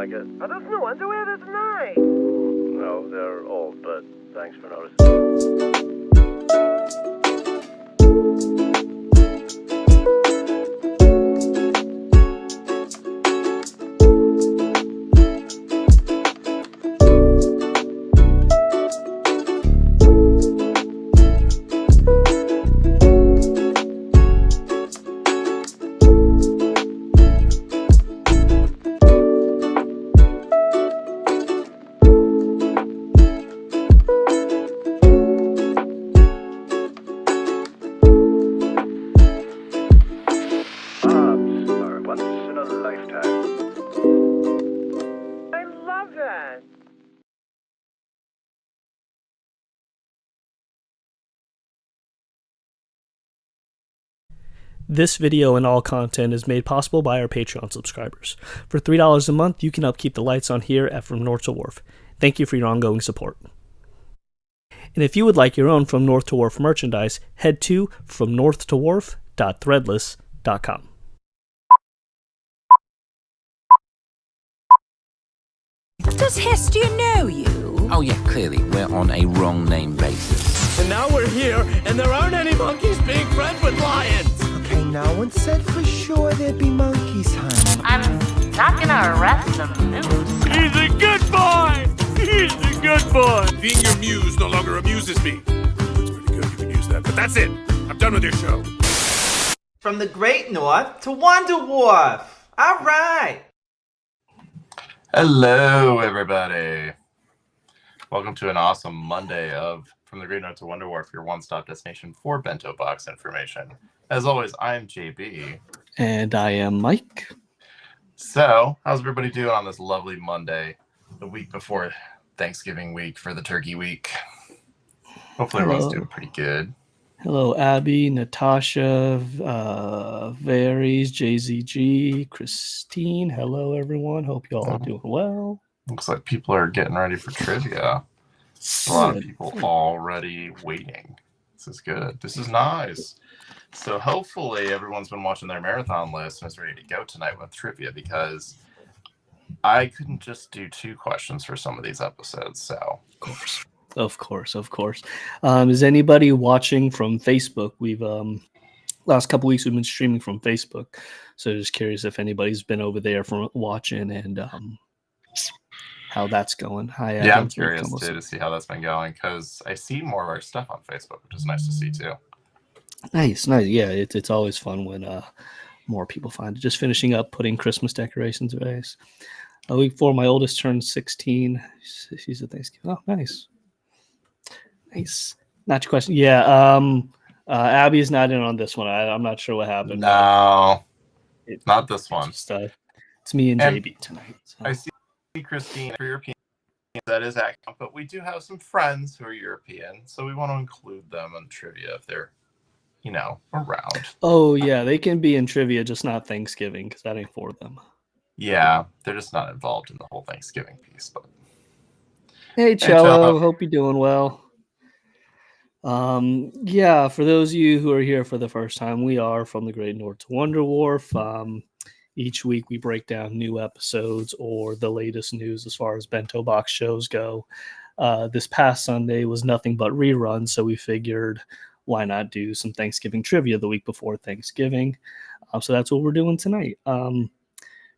I guess. Are those new underwear? That's nice. No, they're old, but thanks for noticing. Once in a lifetime. I love that. This video and all content is made possible by our Patreon subscribers. For $3 a month, you can help keep the lights on here at From North to Wharf. Thank you for your ongoing support. And if you would like your own From North to Wharf merchandise, head to fromnorthtowharf.threadless.com. Does Hestia know you? Oh yeah, clearly, we're on a wrong name basis. And now we're here, and there aren't any monkeys being friends with lions! Okay, no one said for sure there'd be monkeys, honey. I'm not gonna arrest the moose. He's a good boy! He's a good boy! Being your muse no longer amuses me. That's pretty good, you can use that. But that's it! I'm done with your show. From the Great North to Wonder Wharf! Alright! Hello, everybody. Welcome to an awesome Monday of From the Great North to Wonder Wharf, your one-stop destination for bento box information. As always, I'm JB. And I am Mike. So, how's everybody doing on this lovely Monday, the week before Thanksgiving week for the Turkey Week? Hopefully everyone's doing pretty good. Hello, Abby, Natasha, Varys, JZG, Christine. Hello, everyone. Hope you all are doing well. Looks like people are getting ready for trivia. A lot of people already waiting. This is good. This is nice. So hopefully everyone's been watching their marathon list and is ready to go tonight with trivia, because I couldn't just do 2 questions for some of these episodes. So Of course. Is anybody watching from Facebook? We've last couple weeks we've been streaming from Facebook, so just curious if anybody's been over there from watching and how that's going. Hi, yeah, I'm curious too to see how that's been going, because I see more of our stuff on Facebook, which is nice to see too. Nice. Yeah, it's always fun when more people find it. Just finishing up putting Christmas decorations away. A week before my oldest turned 16. She's at Thanksgiving. Oh, nice. Not your question. Yeah. Abby's not in on this one. I'm not sure what happened. No, not this one. Just, it's me and JB tonight. So. I see Christine for European. That is accurate, but we do have some friends who are European, so we want to include them in trivia if they're, around. Oh yeah, they can be in trivia, just not Thanksgiving, because that ain't for them. Yeah, they're just not involved in the whole Thanksgiving piece. But hey, Cello, hope you're doing well. Yeah, for those of you who are here for the first time, we are From the Great North to Wonder Wharf. Each week we break down new episodes or the latest news as far as bento box shows go. This past Sunday was nothing but reruns, so we figured why not do some Thanksgiving trivia the week before Thanksgiving. So that's what we're doing tonight.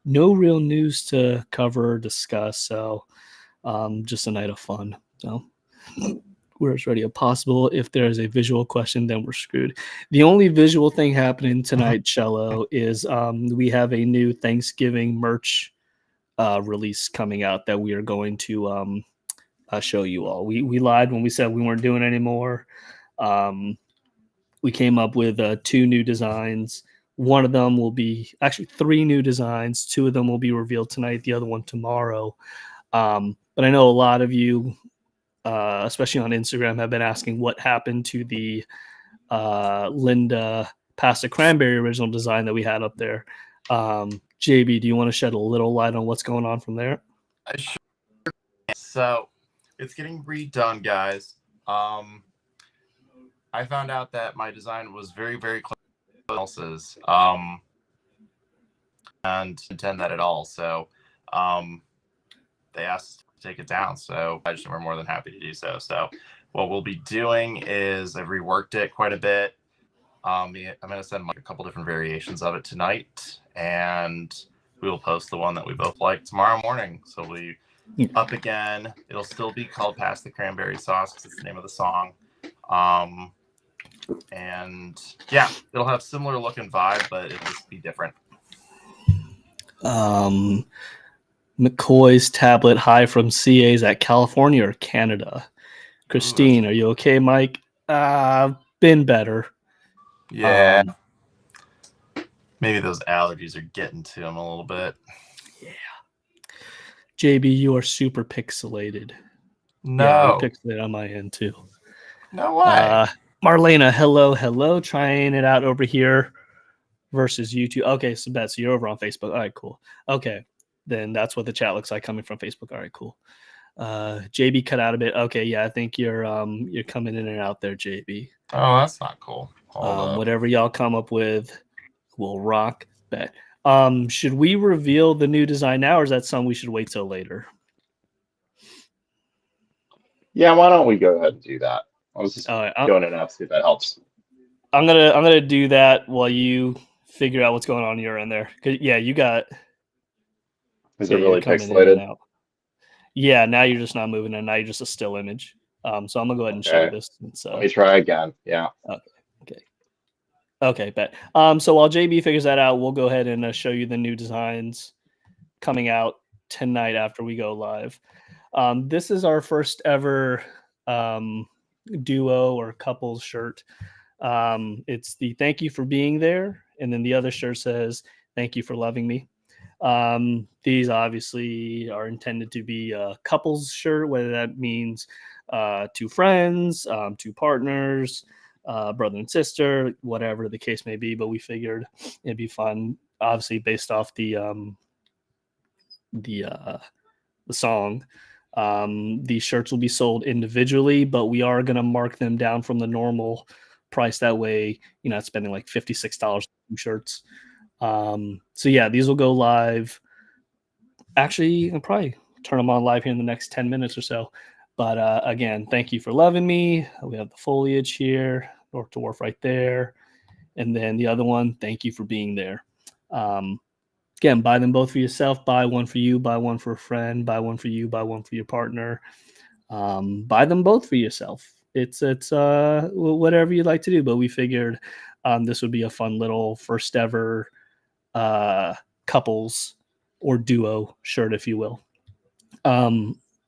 No real news to cover or discuss, so just a night of fun. So we're as ready as possible. If there's a visual question, then we're screwed. The only visual thing happening tonight, Cello, is we have a new Thanksgiving merch release coming out that we are going to show you all. We lied when we said we weren't doing anymore. We came up with 2 new designs. One of them will be actually 3 new designs. 2 of them will be revealed tonight, the other one tomorrow. But I know a lot of you, especially on Instagram, have been asking what happened to the Linda Pasta Cranberry original design that we had up there. JB, do you want to shed a little light on what's going on from there? Sure. So it's getting redone, guys. I found out that my design was very, very close to else's, and intend that at all. So they asked to take it down. So we're more than happy to do so. So what we'll be doing is I've reworked it quite a bit. I'm going to send like a couple different variations of it tonight, and we will post the one that we both like tomorrow morning. So we up again. It'll still be called Pass the Cranberry Sauce because it's the name of the song. And yeah, it'll have similar look and vibe, but it'll just be different. McCoy's tablet high from CA's at California or Canada. Christine, are you okay, Mike? Been better. Yeah. Maybe those allergies are getting to him a little bit. Yeah. JB, you are super pixelated. No. Yeah, you're pixelated on my end too. No way. Marlena, hello. Trying it out over here versus YouTube. Okay, so you're over on Facebook. All right, cool. Okay, then that's what the chat looks like coming from Facebook. All right, cool. JB cut out a bit. Okay, yeah, I think you're coming in and out there, JB. Oh, that's not cool. Whatever y'all come up with, we'll rock. Bet. Should we reveal the new design now, or is that something we should wait till later? Yeah, why don't we go ahead and do that? I was just going in and see if that helps. I'm gonna do that while you figure out what's going on your end there. Yeah, you got. Is it really pixelated? Yeah, now you're just not moving, and now you're just a still image. So I'm gonna go ahead and show this. Let me try again. Yeah. Okay, bet. So while JB figures that out, we'll go ahead and show you the new designs coming out tonight after we go live. This is our first ever duo or couples shirt. It's the "Thank you for being there," and then the other shirt says "Thank you for loving me." These obviously are intended to be a couples shirt, whether that means two friends, two partners, brother and sister, whatever the case may be. But we figured it'd be fun, obviously based off the song. These shirts will be sold individually, but we are going to mark them down from the normal price. That way, you're not spending like $56 on shirts. So yeah, these will go live. Actually, I'll probably turn them on live here in the next 10 minutes or so. But again, thank you for loving me. We have the foliage here, North to Wharf right there. And then the other one, thank you for being there. Again, buy them both for yourself. Buy one for you, buy one for a friend, buy one for you, buy one for your partner. Buy them both for yourself. It's whatever you'd like to do. But we figured this would be a fun little first ever couples or duo shirt, if you will.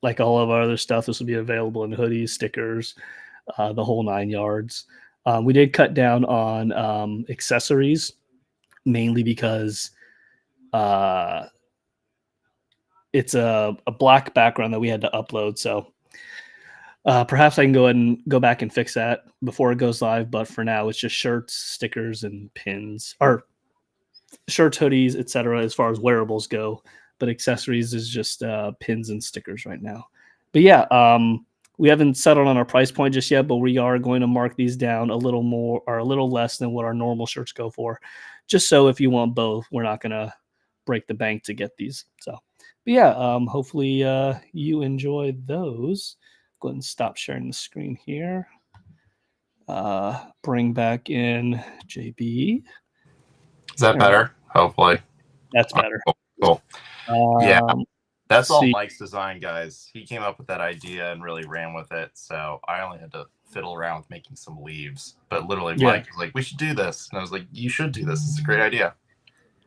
Like all of our other stuff, this will be available in hoodies, stickers, the whole 9 yards. We did cut down on accessories, mainly because it's a black background that we had to upload. So perhaps I can go ahead and go back and fix that before it goes live. But for now, it's just shirts, stickers, and pins, or shirts, hoodies, etc. as far as wearables go. But accessories is just pins and stickers right now. But yeah, we haven't settled on our price point just yet, but we are going to mark these down a little more or a little less than what our normal shirts go for. Just so if you want both, we're not going to break the bank to get these. So, but yeah, hopefully you enjoy those. Go ahead and stop sharing the screen here. Bring back in JB. Is that better? Hopefully. That's better. Cool. Yeah, that's all Mike's design, guys. He came up with that idea and really ran with it. So I only had to fiddle around with making some leaves. But literally, Mike was like, "We should do this," and I was like, "You should do this. It's a great idea."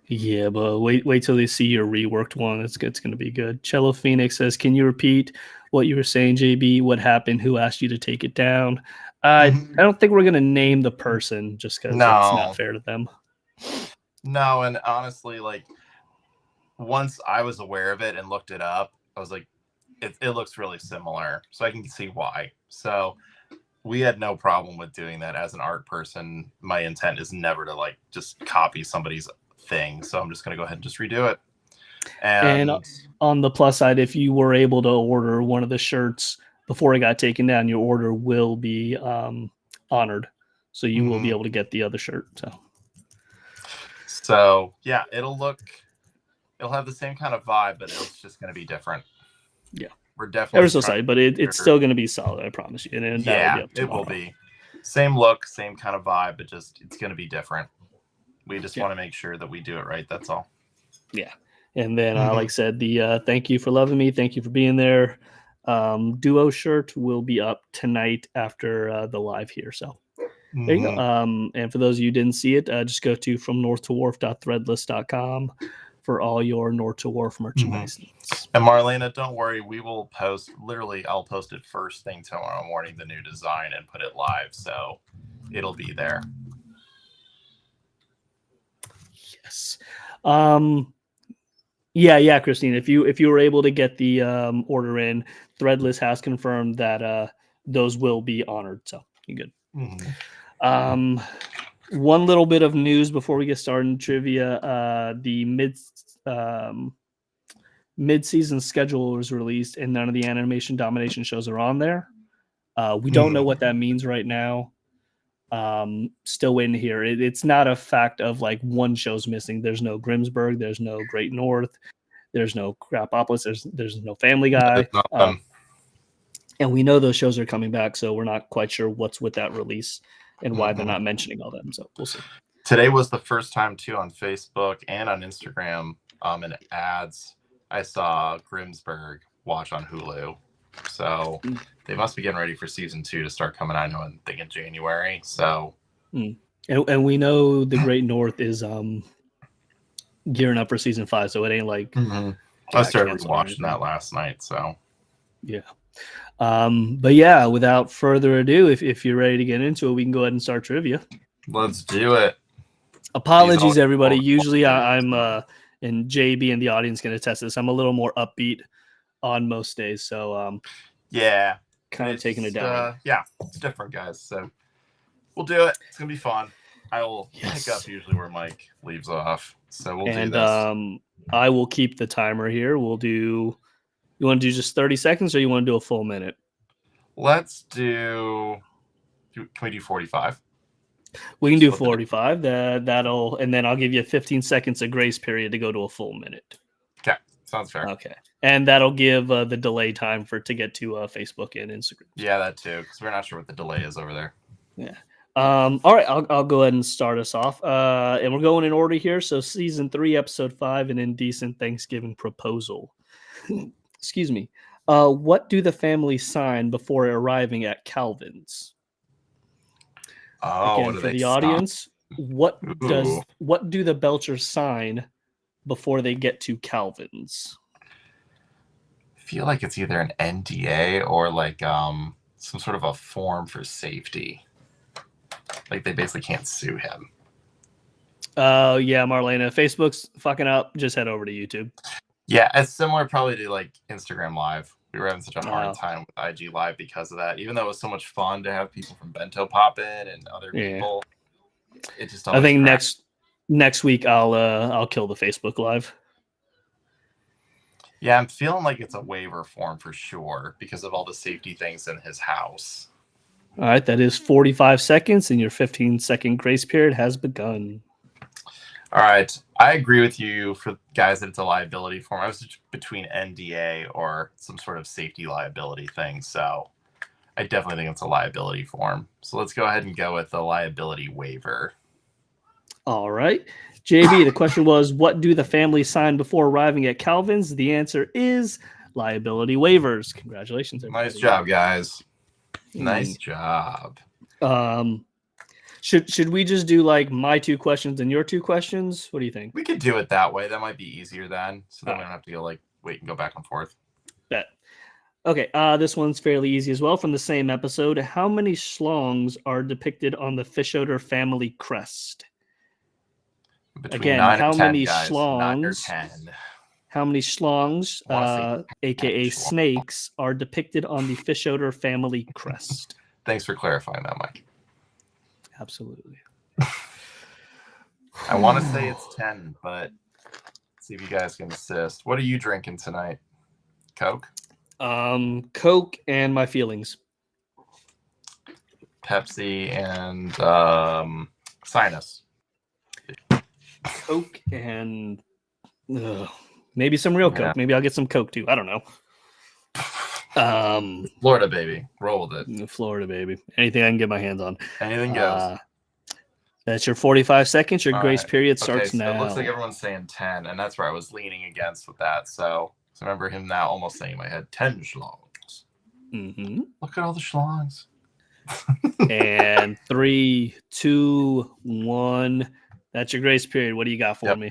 Yeah, but wait till they see your reworked one. It's going to be good. Cello Phoenix says, "Can you repeat what you were saying, JB? What happened? Who asked you to take it down?" I don't think we're going to name the person just because it's not fair to them. No, and honestly, like, once I was aware of it and looked it up, I was like, it looks really similar, so I can see why. So we had no problem with doing that. As an art person, my intent is never to like just copy somebody's thing, so I'm just going to go ahead and just redo it. And on the plus side, if you were able to order one of the shirts before it got taken down, your order will be honored, so you will be able to get the other shirt. So yeah, it'll have the same kind of vibe, but it's just going to be different. Yeah. We're definitely ever so slightly, but it's still going to be solid, I promise you. And that'll be up it will tomorrow. be. Same look, same kind of vibe, but just it's going to be different. We just want to make sure that we do it right. That's all. Yeah. And then, like I said, the thank you for loving me. Thank you for being there. Duo shirt will be up tonight after the live here. So there you go. And for those of you who didn't see it, just go to fromnorthtowharf.threadless.com for all your North to Wharf merchandise needs. And Marlena, don't worry. We will post, literally, I'll post it first thing tomorrow morning, the new design, and put it live. So it'll be there. Yes. Yeah, Christine. If you were able to get the order in, Threadless has confirmed that those will be honored. So you're good. One little bit of news before we get started in trivia: the mid-season schedule was released, and none of the animation domination shows are on there. We don't know what that means right now. Still waiting to hear. It's not a fact of like one show's missing. There's no Grimsburg. There's no Great North. There's no Crapopolis. There's no Family Guy. And we know those shows are coming back, so we're not quite sure what's with that release and why they're not mentioning all them. So we'll see. Today was the first time too on Facebook and on Instagram in ads I saw Grimsburg watch on Hulu. So they must be getting ready for season 2 to start coming out, I think in January. So and we know the Great North is gearing up for season 5, so it ain't like I started watching that last night. So yeah. But yeah, without further ado, if you're ready to get into it, we can go ahead and start trivia. Let's do it. Apologies, everybody. Usually I'm and JB and the audience can attest this. I'm a little more upbeat on most days, so yeah, kind of taking it down. Yeah, it's different, guys. So we'll do it. It's gonna be fun. I will pick up usually where Mike leaves off. So we'll do this. I will keep the timer here. We'll do. You want to do just 30 seconds, or you want to do a full minute? Let's do. Can we do 45? We can do 45. That'll, and then I'll give you 15 seconds of grace period to go to a full minute. Okay, sounds fair. Okay, and that'll give the delay time to get to Facebook and Instagram. Yeah, that too, because we're not sure what the delay is over there. Yeah. All right, I'll go ahead and start us off. And we're going in order here. So season 3, episode 5, an indecent Thanksgiving proposal. Excuse me. What do the family sign before arriving at Calvin's? Again, for the audience, what do the Belchers sign before they get to Calvin's? I feel like it's either an NDA or like some sort of a form for safety. Like they basically can't sue him. Yeah, Marlena, Facebook's fucking up. Just head over to YouTube. Yeah, it's similar probably to like Instagram Live. We were having such a hard time with IG Live because of that. Even though it was so much fun to have people from Bento pop in and other people, it just. I think next week I'll kill the Facebook Live. Yeah, I'm feeling like it's a waiver form for sure because of all the safety things in his house. All right, that is 45 seconds, and your 15-second grace period has begun. All right, I agree with you for guys that it's a liability form. I was just between NDA or some sort of safety liability thing, so I definitely think it's a liability form. So let's go ahead and go with the liability waiver. All right. JB, the question was, what do the family sign before arriving at Calvin's? The answer is liability waivers. Congratulations, everybody. Nice job, guys. Nice job. Should we just do like my 2 questions and your 2 questions? What do you think? We could do it that way. That might be easier then. So then we don't have to go like wait and go back and forth. Bet. Okay, this one's fairly easy as well from the same episode. How many schlongs are depicted on the Fischoeder family crest? Between how many guys, schlongs? How many schlongs, aka snakes, are depicted on the Fischoeder family crest? Thanks for clarifying that, Mike. Absolutely. I want to say it's 10, but let's see if you guys can assist. What are you drinking tonight? Coke? Coke and my feelings. Pepsi and Sinus. Coke and maybe some real Coke. Maybe I'll get some Coke too. I don't know. Florida, baby. Roll with it. Florida, baby. Anything I can get my hands on. Anything goes. That's your 45 seconds. Your All grace right. period starts so now. It looks like everyone's saying 10, and that's where I was leaning against with that. So I remember him now almost saying in my head 10 schlongs. Mm-hmm. Look at all the schlongs. And 3, 2, 1. That's your grace period. What do you got for me?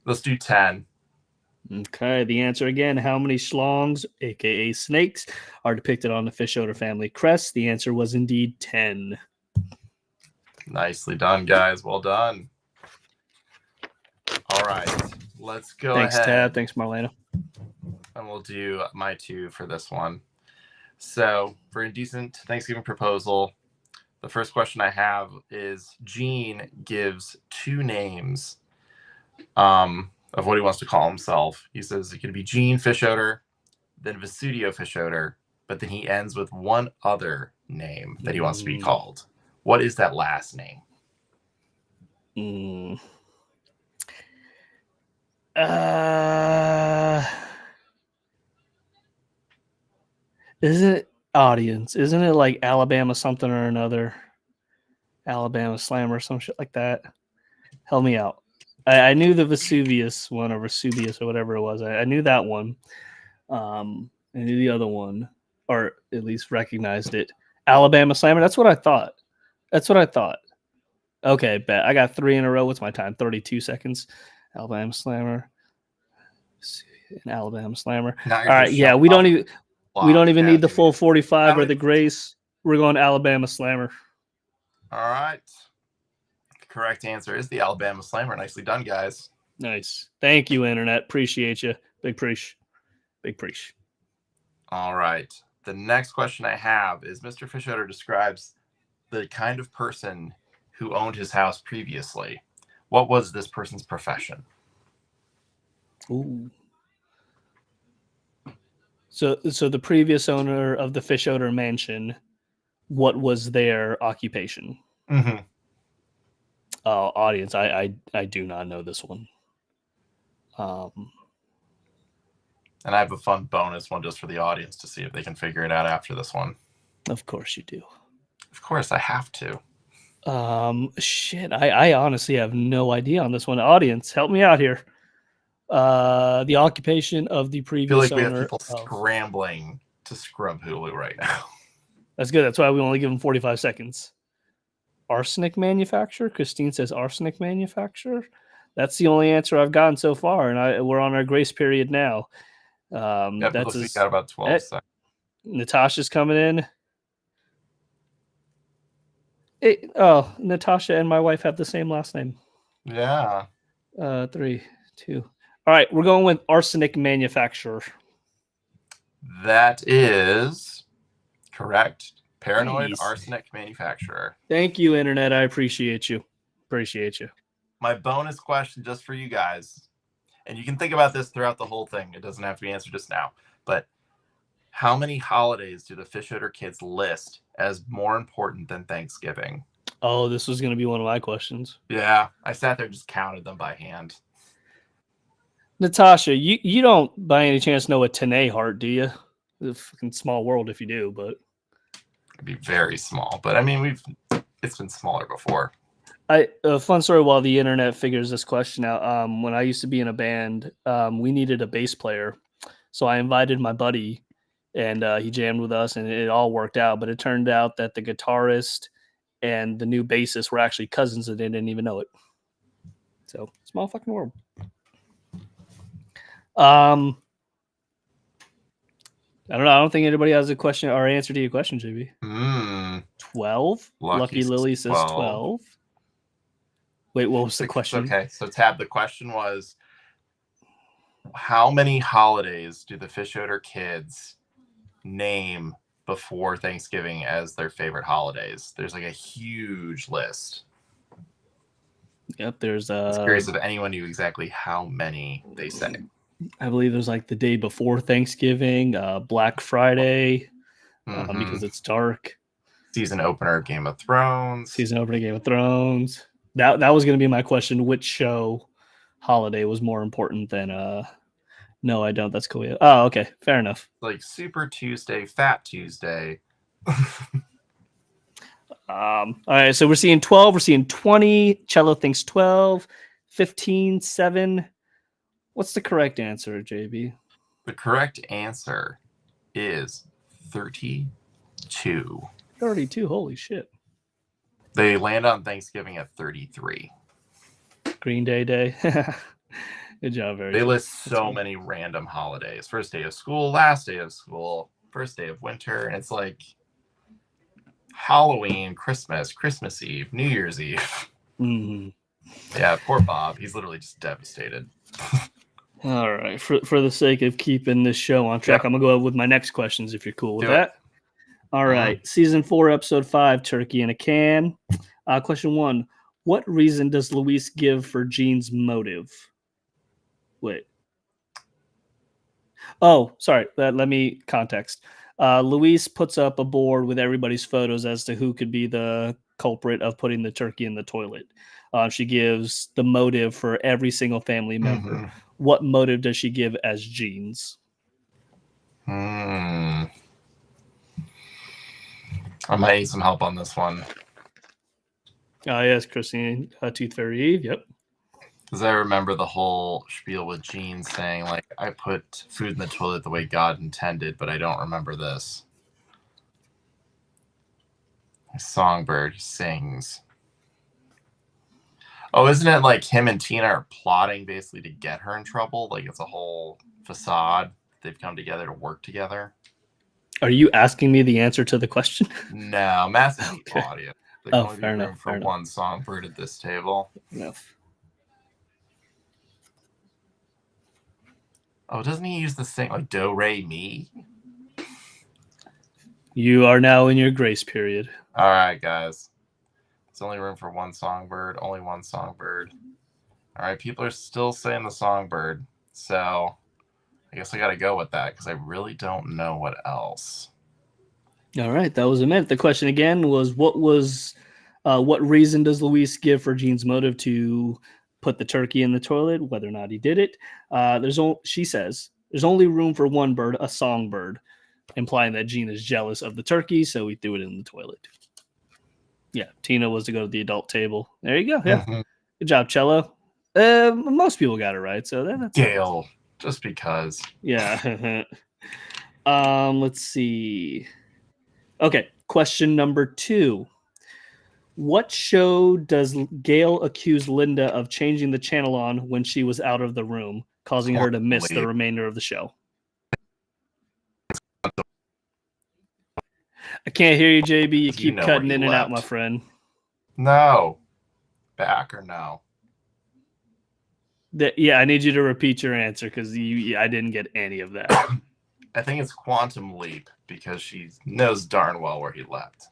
Let's do 10. Okay. The answer again: how many schlongs, aka snakes, are depicted on the fish odor family crest? The answer was indeed 10. Nicely done, guys. Well done. All right. Let's go Thanks, ahead. Tab. Thanks, Marlena. And we'll do my 2 for this one. So for Indecent Thanksgiving Proposal, the first question I have is Gene gives 2 names of what he wants to call himself. He says it could be Gene Fish Odor, then Vesudio Fish Odor, but then he ends with one other name that he wants to be called. What is that last name? Isn't it audience? Isn't it like Alabama something or another? Alabama Slam or some shit like that. Help me out. I knew the Vesuvius one or Vesuvius or whatever it was. I knew that one. I knew the other one, or at least recognized it. Alabama Slammer. That's what I thought. Okay, bet. I got 3 in a row. What's my time? 32 seconds. Alabama Slammer. An Alabama Slammer. All right, yeah, we don't even need the full 45 or the grace. We're going Alabama Slammer. All right. The correct answer is the Alabama Slammer. Nicely done, guys. Nice. Thank you, Internet. Appreciate you. Big preach. All right. The next question I have is Mr. Fish Odor describes the kind of person who owned his house previously. What was this person's profession? Ooh. So the previous owner of the Fish Odor Mansion, what was their occupation? Mm-hmm. Audience, I do not know this one. And I have a fun bonus one just for the audience to see if they can figure it out after this one. Of course you do. Of course, I have to. Shit, I honestly have no idea on this one. Audience, help me out here. The occupation of the previous I feel like owner. We have people scrambling to scrub Hulu right now. That's good. That's why we only give them 45 seconds. Arsenic manufacturer? Christine says arsenic manufacturer. That's the only answer I've gotten so far, and we're on our grace period now. That's we got about 12 seconds. Natasha's coming in. Natasha and my wife have the same last name. Yeah. 3, 2. All right, we're going with arsenic manufacturer. That is correct. Paranoid arsenic manufacturer. Thank you, Internet. I appreciate you. My bonus question just for you guys, and you can think about this throughout the whole thing. It doesn't have to be answered just now. But how many holidays do the Fish Odor kids list as more important than Thanksgiving? Oh, this was going to be one of my questions. Yeah, I sat there and just counted them by hand. Natasha, you don't by any chance know a Tanae heart, do you? It's a fucking small world if you do, but it'd be very small. But I mean, it's been smaller before. A fun story while the internet figures this question out. When I used to be in a band, we needed a bass player, so I invited my buddy, and he jammed with us, and it all worked out. But it turned out that the guitarist and the new bassist were actually cousins, and they didn't even know it. So small fucking world. I don't know. I don't think anybody has a question or answer to your question, JB. 12. Lucky Lily says 12. Wait, what was the question? Okay, so Tab, the question was, how many holidays do the Fish Odor kids name before Thanksgiving as their favorite holidays? There's like a huge list. Yep, there's I'm curious if anyone knew exactly how many they say. I believe there's like the day before Thanksgiving, Black Friday, because it's dark. Season opener Game of Thrones. That was going to be my question. Which show holiday was more important than No, I don't. That's cool. Yeah. Oh, okay. Fair enough. Like Super Tuesday, Fat Tuesday. All right, so we're seeing 12, we're seeing 20. Cello thinks 12, 15, 7. What's the correct answer, JB? The correct answer is 32. 32, holy shit. They land on Thanksgiving at 33. Green Day Day. Good job, very They good. list so many random holidays. First day of school, last day of school, first day of winter, and it's like Halloween, Christmas, Christmas Eve, New Year's Eve. Mm-hmm. Yeah, poor Bob. He's literally just devastated. All right. For the sake of keeping this show on track, I'm going to go with my next questions if you're cool with that. All right. Season 4, Episode 5, Turkey in a Can. Question 1. What reason does Luis give for Jean's motive? Wait. Oh, sorry. Let me context. Luis puts up a board with everybody's photos as to who could be the culprit of putting the turkey in the toilet. She gives the motive for every single family member. Mm-hmm. What motive does she give as Jean's? I might need some help on this one. Yes, Christine, Tooth Fairy Eve. Yep. Because I remember the whole spiel with Jean saying, like, I put food in the toilet the way God intended, but I don't remember this. Songbird sings. Oh, isn't it like him and Tina are plotting basically to get her in trouble? Like it's a whole facade. They've come together to work together. Are you asking me the answer to the question? No, I'm asking the audience. There's only fair room enough. for one songbird at this table. Enough. Oh, doesn't he use the same like do, re, mi? You are now in your grace period. All right, guys. There's only room for one songbird. Only one songbird. All right, people are still saying the songbird. So I guess I got to go with that because I really don't know what else. All right, that was a minute. The question again was, what reason does Luis give for Jean's motive to put the turkey in the toilet, whether or not he did it? She says there's only room for one bird, a songbird, implying that Jean is jealous of the turkey, so he threw it in the toilet. Yeah, Tina was to go to the adult table. There you go. Yeah, Good job, Cello. Most people got it right, so that's Gail, just because. Yeah. Let's see. Okay, question number 2. What show does Gail accuse Linda of changing the channel on when she was out of the room, causing her to miss the remainder of the show? I can't hear you, JB. You keep cutting in and out, my friend. No. Back or no? Yeah, I need you to repeat your answer because I didn't get any of that. I think it's Quantum Leap because she knows darn well where he left.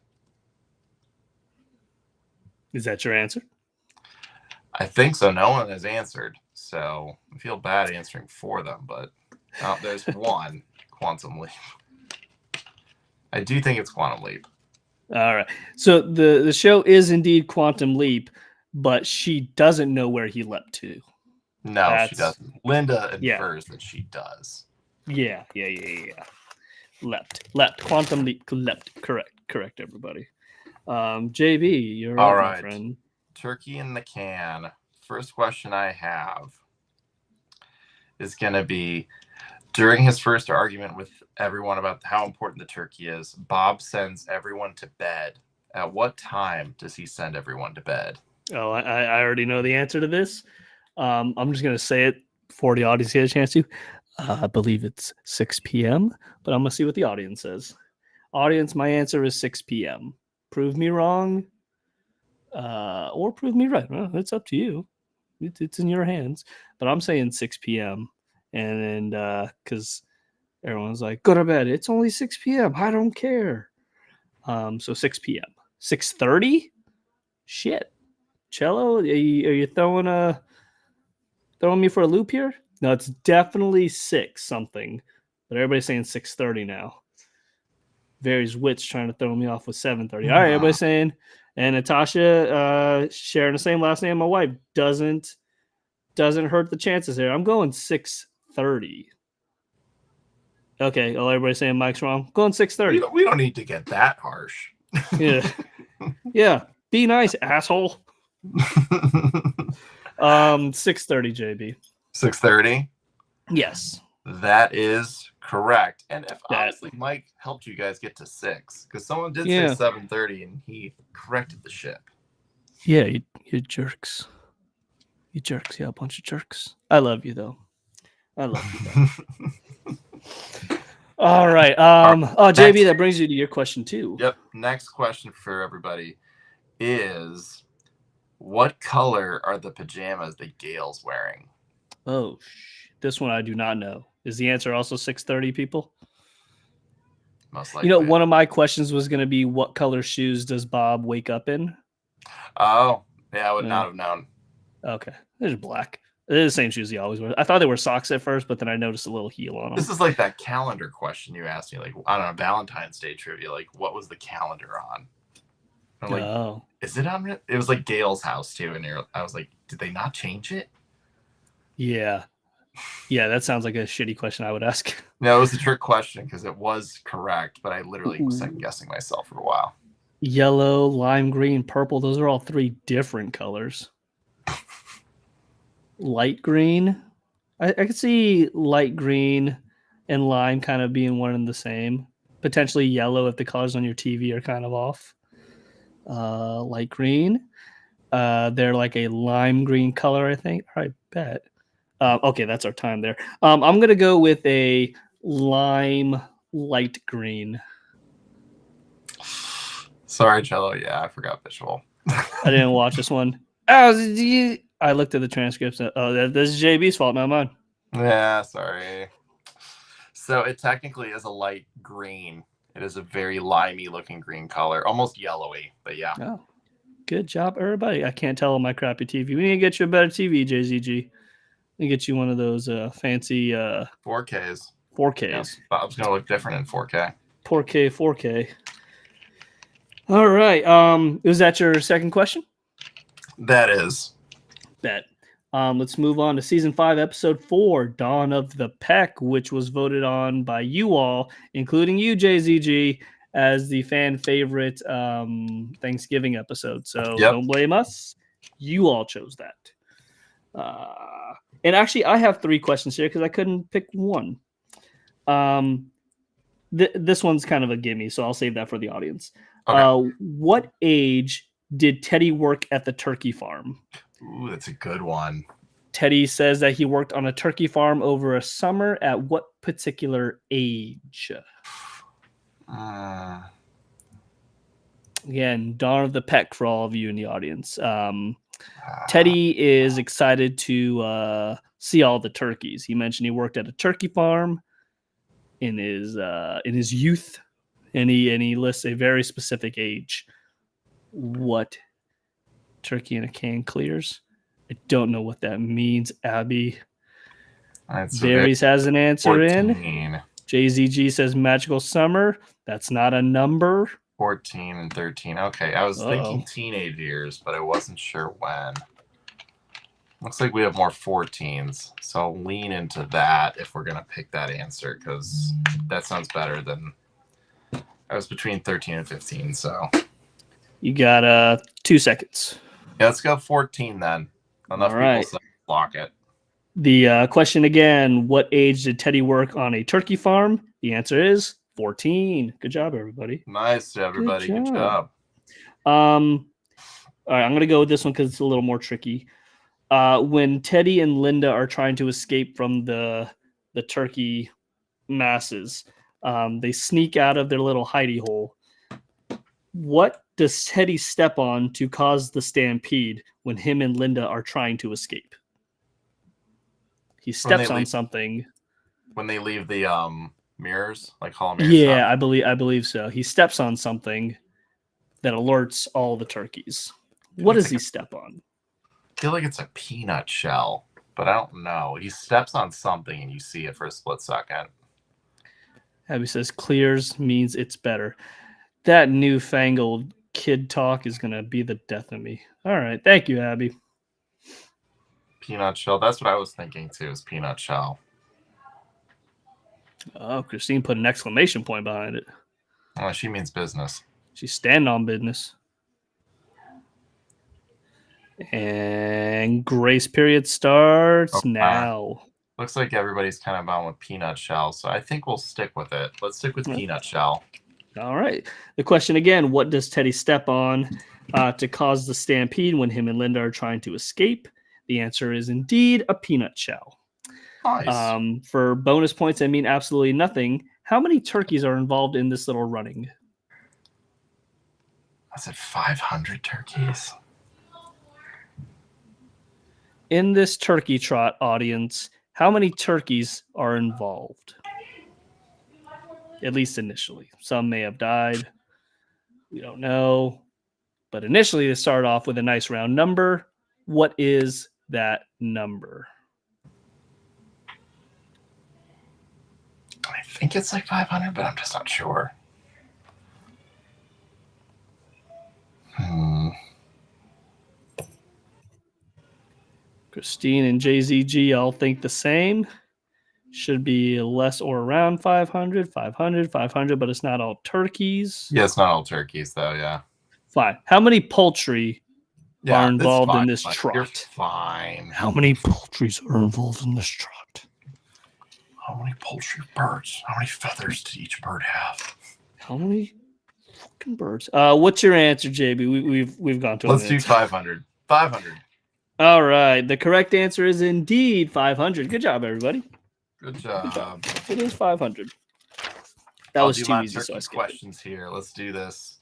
Is that your answer? I think so. No one has answered, so I feel bad answering for them, but there's one Quantum Leap. I do think it's Quantum Leap. All right. So the show is indeed Quantum Leap, but she doesn't know where he leapt to. No, she doesn't. Linda infers that she does. Yeah. Leapt. Quantum Leap. Leapt. Correct, everybody. JB, you're all up, right, my friend. Turkey in the can. First question I have is going to be, during his first argument with everyone about how important the turkey is, Bob sends everyone to bed. At what time does he send everyone to bed? Oh, I already know the answer to this. I'm just going to say it before the audience gets a chance to. I believe it's 6 p.m., but I'm going to see what the audience says. Audience, my answer is 6 p.m. Prove me wrong or prove me right. Well, it's up to you. It's in your hands. But I'm saying 6 p.m. And then because everyone's like, go to bed. It's only 6 p.m. I don't care. So 6 p.m. 6:30? Shit. Cello, are you throwing me for a loop here? No, it's definitely 6 something. But everybody's saying 6:30 now. Various wits trying to throw me off with 7:30. All right, everybody's saying, and Natasha sharing the same last name. My wife doesn't hurt the chances here. I'm going 6:30. Okay. Oh, everybody's saying Mike's wrong. Going 6:30. We don't need to get that harsh. Yeah. Yeah. Be nice, asshole. 6:30, JB. 6:30. Yes. That is correct. And if honestly Mike helped you guys get to 6, because someone did say 7:30 and he corrected the ship. Yeah, you jerks. You jerks. Yeah, a bunch of jerks. I love you though. I love you though. All right. JB, that brings you to your question too. Yep. Next question for everybody is, what color are the pajamas that Gail's wearing? Oh, this one I do not know. Is the answer also 6:30, people? Most likely. You know, one of my questions was going to be, what color shoes does Bob wake up in? Oh, yeah, I would not have known. Okay. They're black. They're the same shoes he always wears. I thought they were socks at first, but then I noticed a little heel on them. This is like that calendar question you asked me, like, I don't know, Valentine's Day trivia. Like, what was the calendar on? I'm like, is it on? It was like Gail's house, too. And I was like, did they not change it? Yeah. Yeah, that sounds like a shitty question I would ask. No, it was a trick question because it was correct, but I literally was second guessing myself for a while. Yellow, lime green, purple. Those are all 3 different colors. Light green. I could see light green and lime kind of being one and the same. Potentially yellow if the colors on your TV are kind of off. Light green. They're like a lime green color, I think. I bet. Okay, that's our time there. I'm going to go with a lime light green. Sorry, Jello. Yeah, I forgot visual. I didn't watch this one. I looked at the transcripts. This is JB's fault, not mine. Yeah, sorry. So it technically is a light green. It is a very limey looking green color, almost yellowy, but yeah. Oh, good job, everybody. I can't tell on my crappy TV. We need to get you a better TV, JZG. We get you one of those fancy 4Ks. 4Ks. Yeah, Bob's gonna look different in 4K. 4K. All right. Was that your second question? That is. Bet. Let's move on to season 5, episode 4, Dawn of the Peck, which was voted on by you all, including you, JZG, as the fan favorite Thanksgiving episode. So Don't blame us. You all chose that. And actually, I have 3 questions here because I couldn't pick one. This one's kind of a gimme, so I'll save that for the audience. Okay. What age did Teddy work at the turkey farm? Ooh, that's a good one. Teddy says that he worked on a turkey farm over a summer. At what particular age? Again, Dawn of the Peck for all of you in the audience. Teddy is excited to see all the turkeys. He mentioned he worked at a turkey farm in his youth, and he lists a very specific age. What turkey in a can clears? I don't know what that means, Abby. Varys has an answer 14. In. JZG says magical summer. That's not a number. 14 and 13. Okay, I was thinking teenage years, but I wasn't sure when. Looks like we have more 14s, so I'll lean into that if we're going to pick that answer, because that sounds better than... I was between 13 and 15, so... You got 2 seconds. Yeah, let's go 14 then. Enough people say block it. The question again, what age did Teddy work on a turkey farm? The answer is 14. Good job, everybody. Nice, everybody. Good job. All right, I'm going to go with this one because it's a little more tricky. When Teddy and Linda are trying to escape from the turkey masses, they sneak out of their little hidey hole. What does Teddy step on to cause the stampede when him and Linda are trying to escape? He steps on something. When they leave the mirrors, like hall mirrors. Yeah, I believe so. He steps on something that alerts all the turkeys. What does he step on? I feel like it's a peanut shell, but I don't know. He steps on something and you see it for a split second. Abby says clears means it's better. That newfangled kid talk is going to be the death of me. All right. Thank you, Abby. Peanut shell. That's what I was thinking too, is peanut shell. Oh, Christine put an exclamation point behind it. Oh, she means business. She's standing on business. And grace period starts now. Looks like everybody's kind of bound with peanut shell, so I think we'll stick with it. Let's stick with peanut shell. All right. The question again, what does Teddy step on to cause the stampede when him and Linda are trying to escape? The answer is indeed a peanut shell. Nice. For bonus points, I mean absolutely nothing. How many turkeys are involved in this little running? I said 500 turkeys. In this turkey trot, audience, how many turkeys are involved? At least initially. Some may have died. We don't know. But initially, they start off with a nice round number. What is that number? I think it's like 500, but I'm just not sure. Christine and JZG all think the same. Should be less or around 500, 500, 500, but it's not all turkeys. Yeah, it's not all turkeys, though, yeah. Fine. How many poultry are involved in this trot? You're fine. How many poultries are involved in this trot? How many poultry birds? How many feathers did each bird have? How many fucking birds? What's your answer, JB? We've gone to. Let's do 500. 500. All right. The correct answer is indeed 500. Good job, everybody. Good job. It is 500. That was too easy, so I skipped questions here. Let's do this.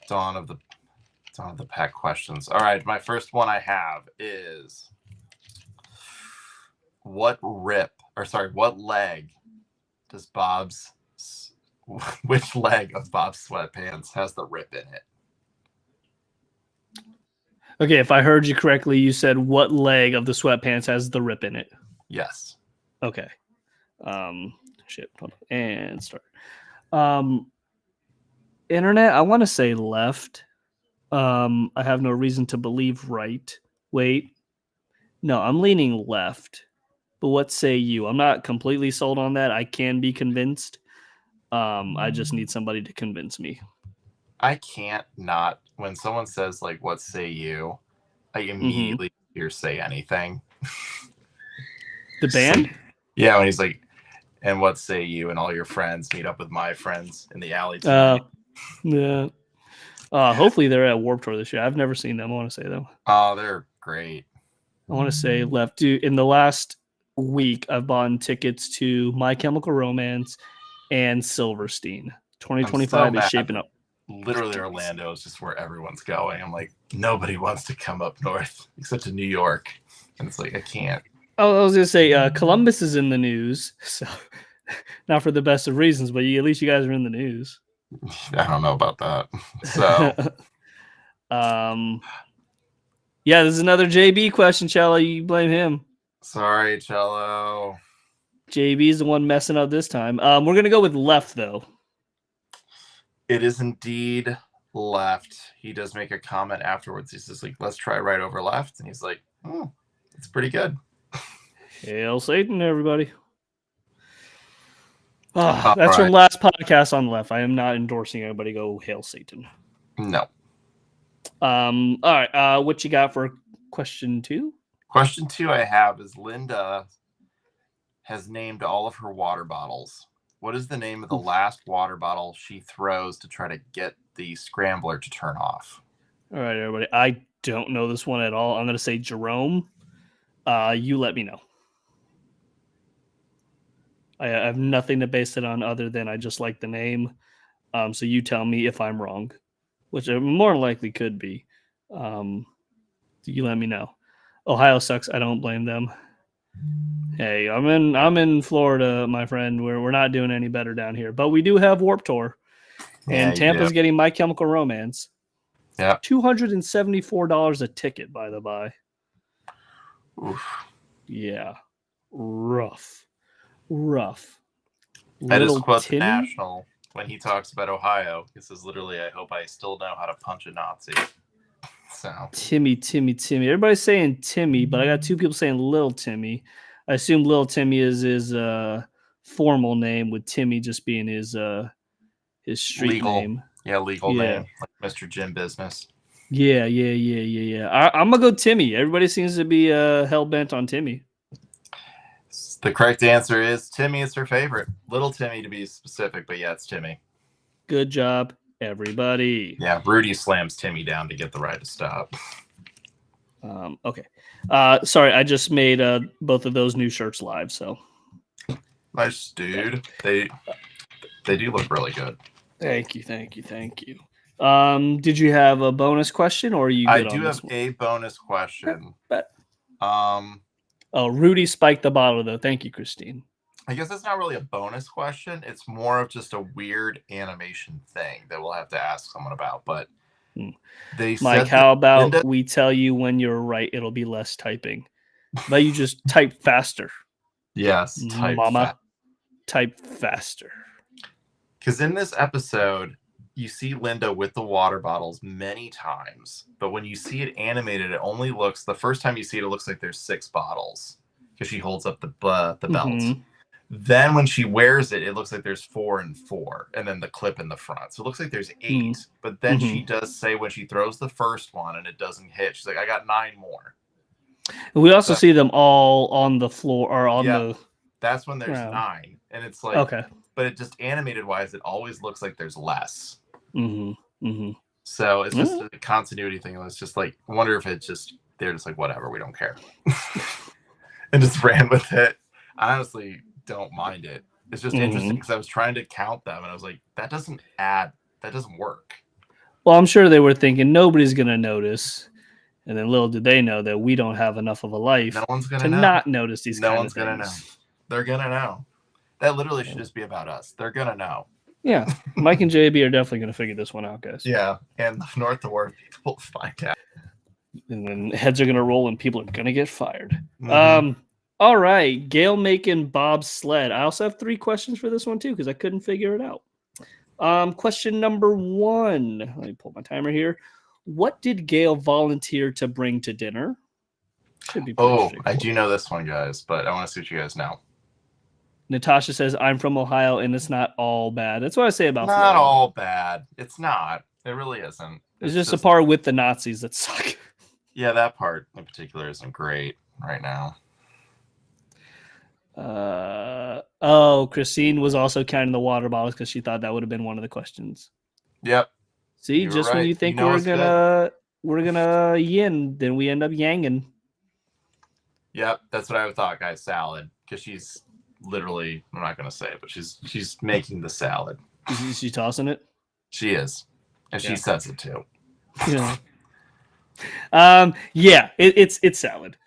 Dawn of the Pack questions. All right, my first one I have is what leg does Bob's which leg of Bob's sweatpants has the rip in it? Okay, if I heard you correctly, you said what leg of the sweatpants has the rip in it? Yes. Okay. Shit. Hold on. And start. Internet, I want to say left. I have no reason to believe right. Wait. No, I'm leaning left. But what say you? I'm not completely sold on that. I can be convinced. I just need somebody to convince me. I can't not. When someone says, like, what say you, I immediately hear say anything. The band? Yeah, when he's like, and what say you and all your friends meet up with my friends in the alley tonight. Yeah. Hopefully they're at Warped Tour this year. I've never seen them. I want to say them. Oh, they're great. I want to say left. Dude, in the last week, I've bought tickets to My Chemical Romance and Silverstein. 2025 is shaping up. Literally, Orlando is just where everyone's going. I'm like, nobody wants to come up north except to New York. And it's like, I can't. Oh, I was going to say, Columbus is in the news. So, not for the best of reasons, but at least you guys are in the news. I don't know about that. So, yeah, this is another JB question, Cello. You blame him. Sorry, Cello. JB's the one messing up this time. We're going to go with left, though. It is indeed left. He does make a comment afterwards. He's just like, let's try right over left. And he's like, it's pretty good. Hail Satan, everybody. That's from last podcast on left. I am not endorsing anybody go Hail Satan. No. All right. What you got for question 2? Question 2 I have is Linda has named all of her water bottles. What is the name of the last water bottle she throws to try to get the scrambler to turn off? All right, everybody. I don't know this one at all. I'm going to say Jerome. You let me know. I have nothing to base it on other than I just like the name. So you tell me if I'm wrong, which it more likely could be. You let me know. Ohio sucks. I don't blame them. Hey, I'm in Florida, my friend. We're not doing any better down here, but we do have Warped Tour, and Tampa's getting My Chemical Romance. Yeah, $274 a ticket, by the by. Oof. Yeah, rough. I just quote the National when he talks about Ohio. He says, "Literally, I hope I still know how to punch a Nazi." So Timmy. Everybody's saying Timmy, but I got 2 people saying Little Timmy. I assume Little Timmy is his formal name, with Timmy just being his street Legal. name. Yeah, legal name, like Mr. Jim Business. Yeah. I'm gonna go Timmy. Everybody seems to be hell bent on Timmy. The correct answer is Timmy is her favorite. Little Timmy to be specific, but yeah, it's Timmy. Good job, everybody. Yeah, Rudy slams Timmy down to get the right to stop. Okay. Sorry, I just made both of those new shirts live. So nice, dude. They do look really good. Thank you. Did you have a bonus question, or are you good? I do have a bonus question. Rudy spiked the bottle, though. Thank you, Christine. I guess it's not really a bonus question. It's more of just a weird animation thing that we'll have to ask someone about. But Mike, how about we tell you when you're right? It'll be less typing. But you just type faster. Yes, type faster. Because in this episode, you see Linda with the water bottles many times, but when you see it animated, it only looks, the first time you see it, it looks like there's 6 bottles because she holds up the belt. Mm-hmm. Then when she wears it, it looks like there's 4 and 4, and then the clip in the front. So it looks like there's 8, but then she does say when she throws the first one and it doesn't hit, she's like, I got 9 more. We also see them all on the floor or on the. That's when there's ground. 9, and it's like, okay. But it just animated wise, it always looks like there's less. So it's just a continuity thing. It's just like, I wonder if it's just, they're just like, whatever, we don't care. And just ran with it. I honestly don't mind it. It's just interesting because I was trying to count them and I was like, that doesn't work. Well, I'm sure they were thinking nobody's going to notice. And then little did they know that we don't have enough of a life not notice these kind of things. No one's going to know. They're going to know. That literally should just be about us. They're going to know. Yeah. Mike and JB are definitely going to figure this one out, guys. Yeah. And the North to War people will find out. And then heads are going to roll and people are going to get fired. All right. Gail making Bob's sled. I also have 3 questions for this one, too, because I couldn't figure it out. Question number 1. Let me pull my timer here. What did Gail volunteer to bring to dinner? Should be I do know this one, guys, but I want to see what you guys know. Natasha says, I'm from Ohio, and it's not all bad. That's what I say about Not Florida. all bad. It's not. It really isn't. It's just a part with the Nazis that suck. Yeah, that part in particular isn't great right now. Christine was also counting the water bottles because she thought that would have been one of the questions. Yep. See, just when you think we're gonna yin, then we end up yanging. Yep, that's what I thought, guys. Salad, because she's literally, I'm not gonna say it, but she's making the salad. Is she tossing it? She is, and she says it too. Yeah. It's salad.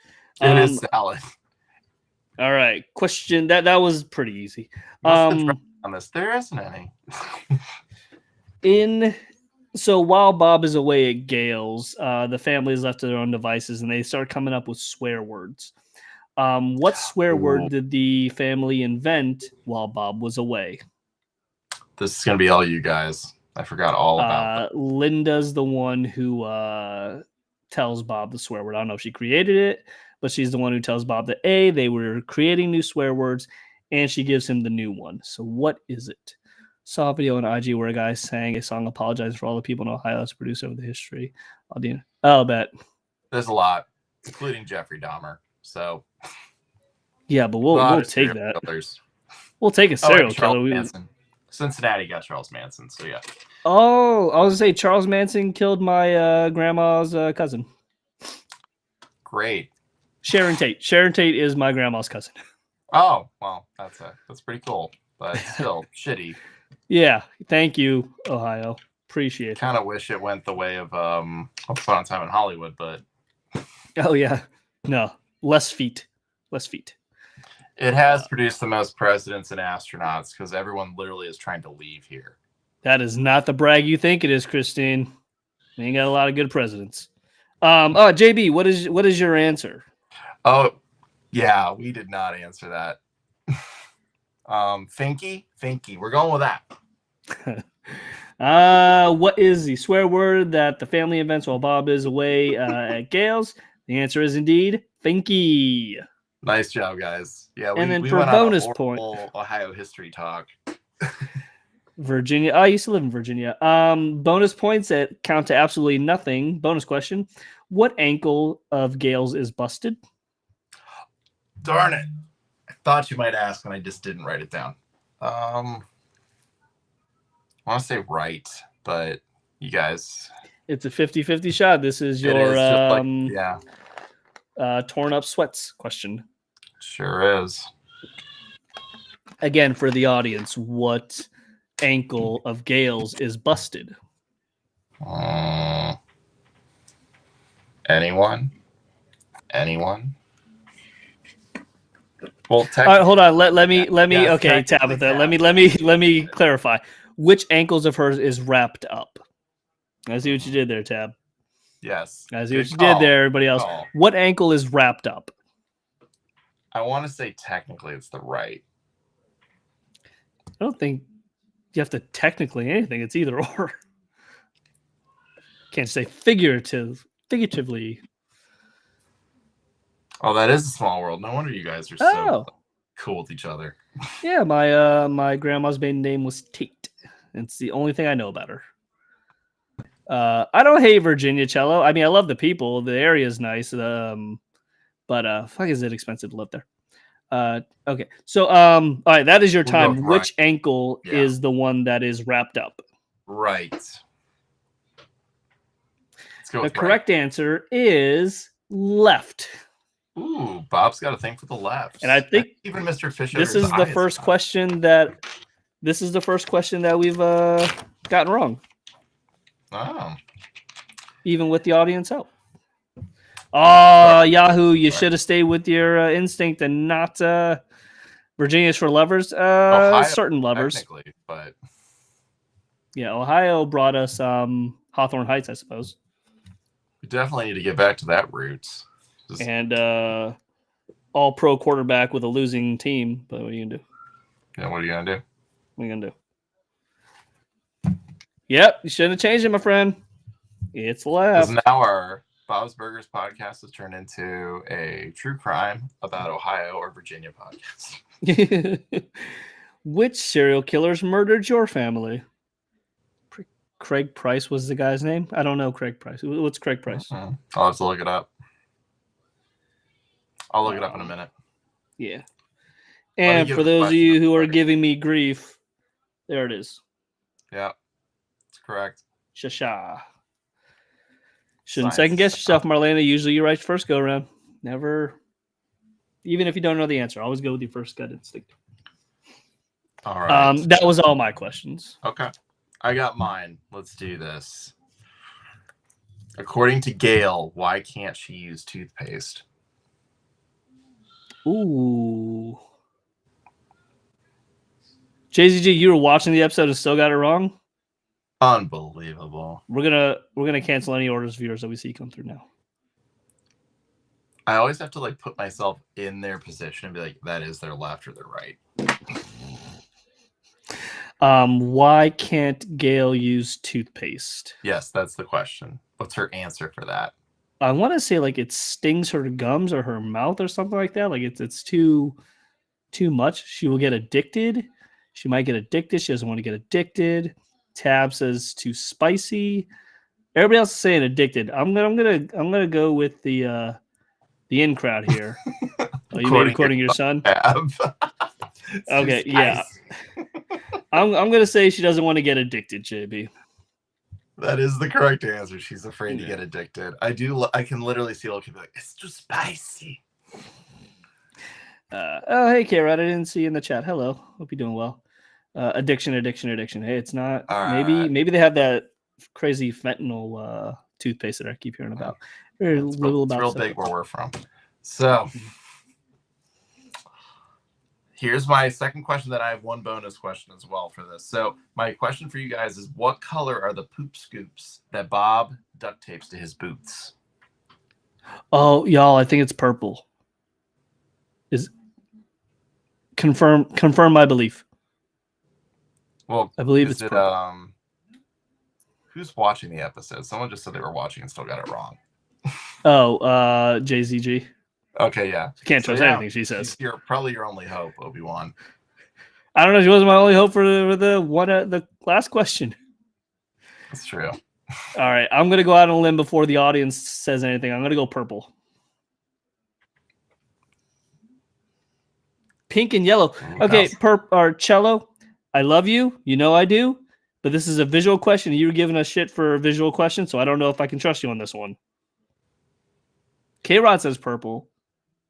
It is salad. All right, question that was pretty easy. On this, there isn't any. So while Bob is away at Gale's, the family is left to their own devices, and they start coming up with swear words. What swear word did the family invent while Bob was away? This is going to be all you guys. I forgot all about it. Linda's the one who tells Bob the swear word. I don't know if she created it, but she's the one who tells Bob that they were creating new swear words, and she gives him the new one. So what is it? Saw a video on IG where a guy sang a song apologizing for all the people in Ohio as a producer of the history. I'll bet. There's a lot, including Jeffrey Dahmer. So yeah, but we'll take that. Killers. We'll take a serial killer. Cincinnati got Charles Manson, so yeah. Oh, I was gonna say Charles Manson killed my grandma's cousin. Great. Sharon Tate. Sharon Tate is my grandma's cousin. Oh, well, that's pretty cool, but still shitty. Yeah, thank you, Ohio. Appreciate it. Kind of wish it went the way of Once Upon a Time in Hollywood, but oh yeah, no, less feet. It has produced the most presidents and astronauts because everyone literally is trying to leave here. That is not the brag you think it is, Christine. We ain't got a lot of good presidents. JB, what is your answer? Oh, yeah, we did not answer that. Finky. We're going with that. What is the swear word that the family invents while Bob is away at Gale's? The answer is indeed Finky. Nice job, guys. Yeah, And then we for went bonus on a point, Ohio history talk. Virginia. I used to live in Virginia. Bonus points that count to absolutely nothing. Bonus question: what ankle of Gale's is busted? Darn it! I thought you might ask, and I just didn't write it down. I want to say right, but you guys. It's a 50-50 shot. This is your torn up sweats question. Sure is. Again, for the audience, what ankle of Gale's is busted? Anyone? Well, all right, hold on. Let me. Yes, okay, Tabitha. Let me clarify. Which ankles of hers is wrapped up? I see what you did there, Tab. Yes. I see what you did there, everybody else. What ankle is wrapped up? I want to say technically it's the right. I don't think you have to technically anything. It's either or. Can't say figuratively. Oh, that is a small world. No wonder you guys are so cool with each other. Yeah, my grandma's maiden name was Tate. It's the only thing I know about her. I don't hate Virginia Cello. I mean, I love the people. The area is nice. But fuck, is it expensive to live there? Okay. So all right, that is your time. Right. Which ankle is the one that is wrapped up? Right. Let's go. The correct answer is left. Ooh, Bob's got a thing for the left. And I think even Mr. Fisher. This is the first question that we've gotten wrong. Oh. Even with the audience help. Oh, Yahoo! You should have stayed with your instinct and not Virginia's for lovers. Ohio, certain lovers, but yeah, Ohio brought us Hawthorne Heights, I suppose. We definitely need to get back to that roots. And all pro quarterback with a losing team. But what are you gonna do? Yeah, what are you gonna do? What are you gonna do? Yep, you shouldn't have changed it, my friend. It's left. Because now our Bob's Burgers podcast has turned into a true crime about Ohio or Virginia podcast. Which serial killers murdered your family? Craig Price was the guy's name. I don't know Craig Price. What's Craig Price? I'll have to look it up. I'll look it up in a minute. Yeah. And for those of you who are giving me grief, there it is. Yeah, that's correct. Shasha. Shouldn't second guess yourself, Marlena. Usually you right first go around. Never, even if you don't know the answer, always go with your first gut instinct. All right. That was all my questions. Okay. I got mine. Let's do this. According to Gail, why can't she use toothpaste? Ooh. JZG, you were watching the episode and still got it wrong? Unbelievable. We're gonna cancel any orders viewers that we see come through now. I always have to like put myself in their position and be like, that is their left or their right. Why can't Gail use toothpaste? Yes, that's the question. What's her answer for that? I want to say like it stings her gums or her mouth or something like that. Like it's too much. She will get addicted. She might get addicted. She doesn't want to get addicted. Tab says too spicy. Everybody else is saying addicted. I'm gonna go with the in crowd here. Oh, you may be quoting your son. Okay, yeah. I'm gonna say she doesn't want to get addicted, JB. That is the correct answer. She's afraid to get addicted. I can literally see people be like, it's too spicy. Oh, hey, K-Rod. I didn't see you in the chat. Hello. Hope you're doing well. Addiction. Hey, it's not. Maybe they have that crazy fentanyl toothpaste that I keep hearing about. It's real big where we're from. So here's my second question. That I have one bonus question as well for this. So my question for you guys is, what color are the poop scoops that Bob duct tapes to his boots? Oh, y'all, I think it's purple. Is confirm my belief. Well, I believe it's purple. Who's watching the episode? Someone just said they were watching and still got it wrong. Oh, JZG. Okay, yeah. I can't trust anything she says. You're probably your only hope, Obi-Wan. I don't know. She wasn't my only hope for the last question. That's true. All right, I'm gonna go out on a limb before the audience says anything. I'm gonna go purple, pink, and yellow. Okay, or cello. I love you. You know I do. But this is a visual question. You were giving us shit for a visual question, so I don't know if I can trust you on this one. K-Rod says purple.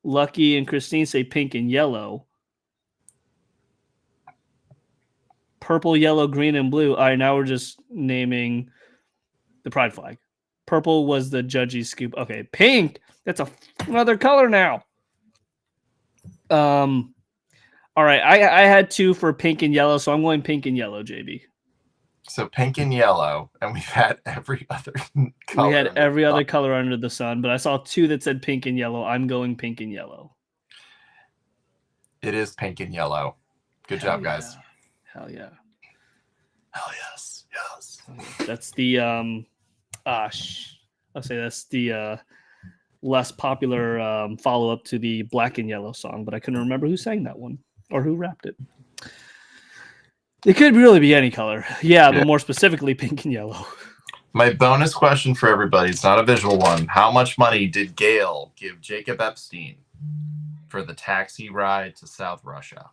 Lucky and Christine say pink and yellow. Purple, yellow, green, and blue. All right, now we're just naming the pride flag. Purple was the judgy scoop. Okay, pink. That's another color now. All right, I had 2 for pink and yellow, so I'm going pink and yellow, JB. So pink and yellow, and we've had every other color. We had every other color under the sun, but I saw 2 that said pink and yellow. I'm going pink and yellow. It is pink and yellow. Good job, guys. Hell yeah. Hell yes. Yes. That's the I'll say that's the less popular follow-up to the Black and Yellow song, but I couldn't remember who sang that one or who rapped it. It could really be any color. Yeah, but more specifically pink and yellow. My bonus question for everybody, it's not a visual one. How much money did Gail give Jacob Epstein for the taxi ride to South Russia?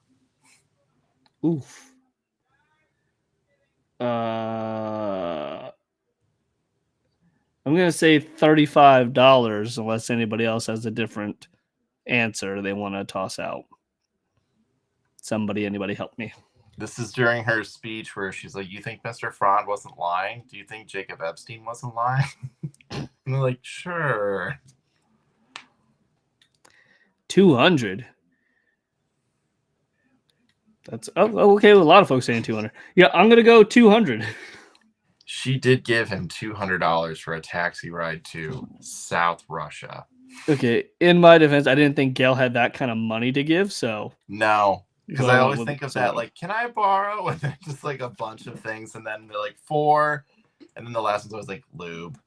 Oof. I'm going to say $35 unless anybody else has a different answer they want to toss out. Anybody help me. This is during her speech where she's like, you think Mr. Fraud wasn't lying? Do you think Jacob Epstein wasn't lying? And they're like, sure. 200. That's okay. Well, a lot of folks saying 200. Yeah, I'm going to go 200. She did give him $200 for a taxi ride to South Russia. Okay. In my defense, I didn't think Gail had that kind of money to give. So no. Because I always think of that, like, can I borrow? And then just like a bunch of things, and then they're like 4, and then the last one's always like lube.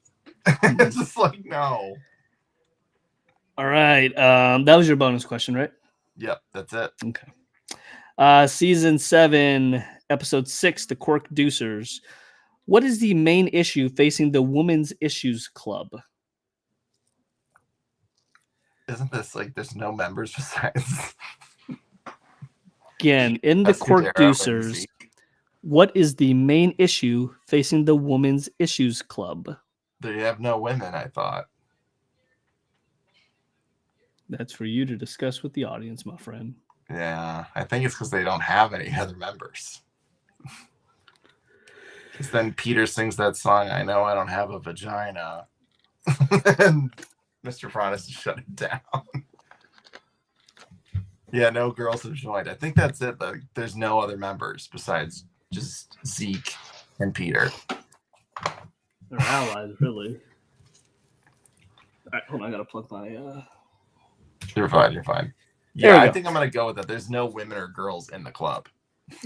It's just like no. All right, that was your bonus question, right? Yep, that's it. Okay. Season 7, episode 6, the Quirk Deucers. What is the main issue facing the Women's Issues Club? Isn't this like there's no members besides? Again, in the Quirk Deucers, what is the main issue facing the Women's Issues Club? They have no women, I thought. That's for you to discuss with the audience, my friend. Yeah, I think it's because they don't have any other members. Because then Peter sings that song, I Know I Don't Have a Vagina. And Mr. Promise to shut it down. Yeah, no girls have joined. I think that's it, though. There's no other members besides just Zeke and Peter. They're allies, really. All right, hold on. I got to plug my... You're fine. Yeah, I think I'm going to go with that. There's no women or girls in the club.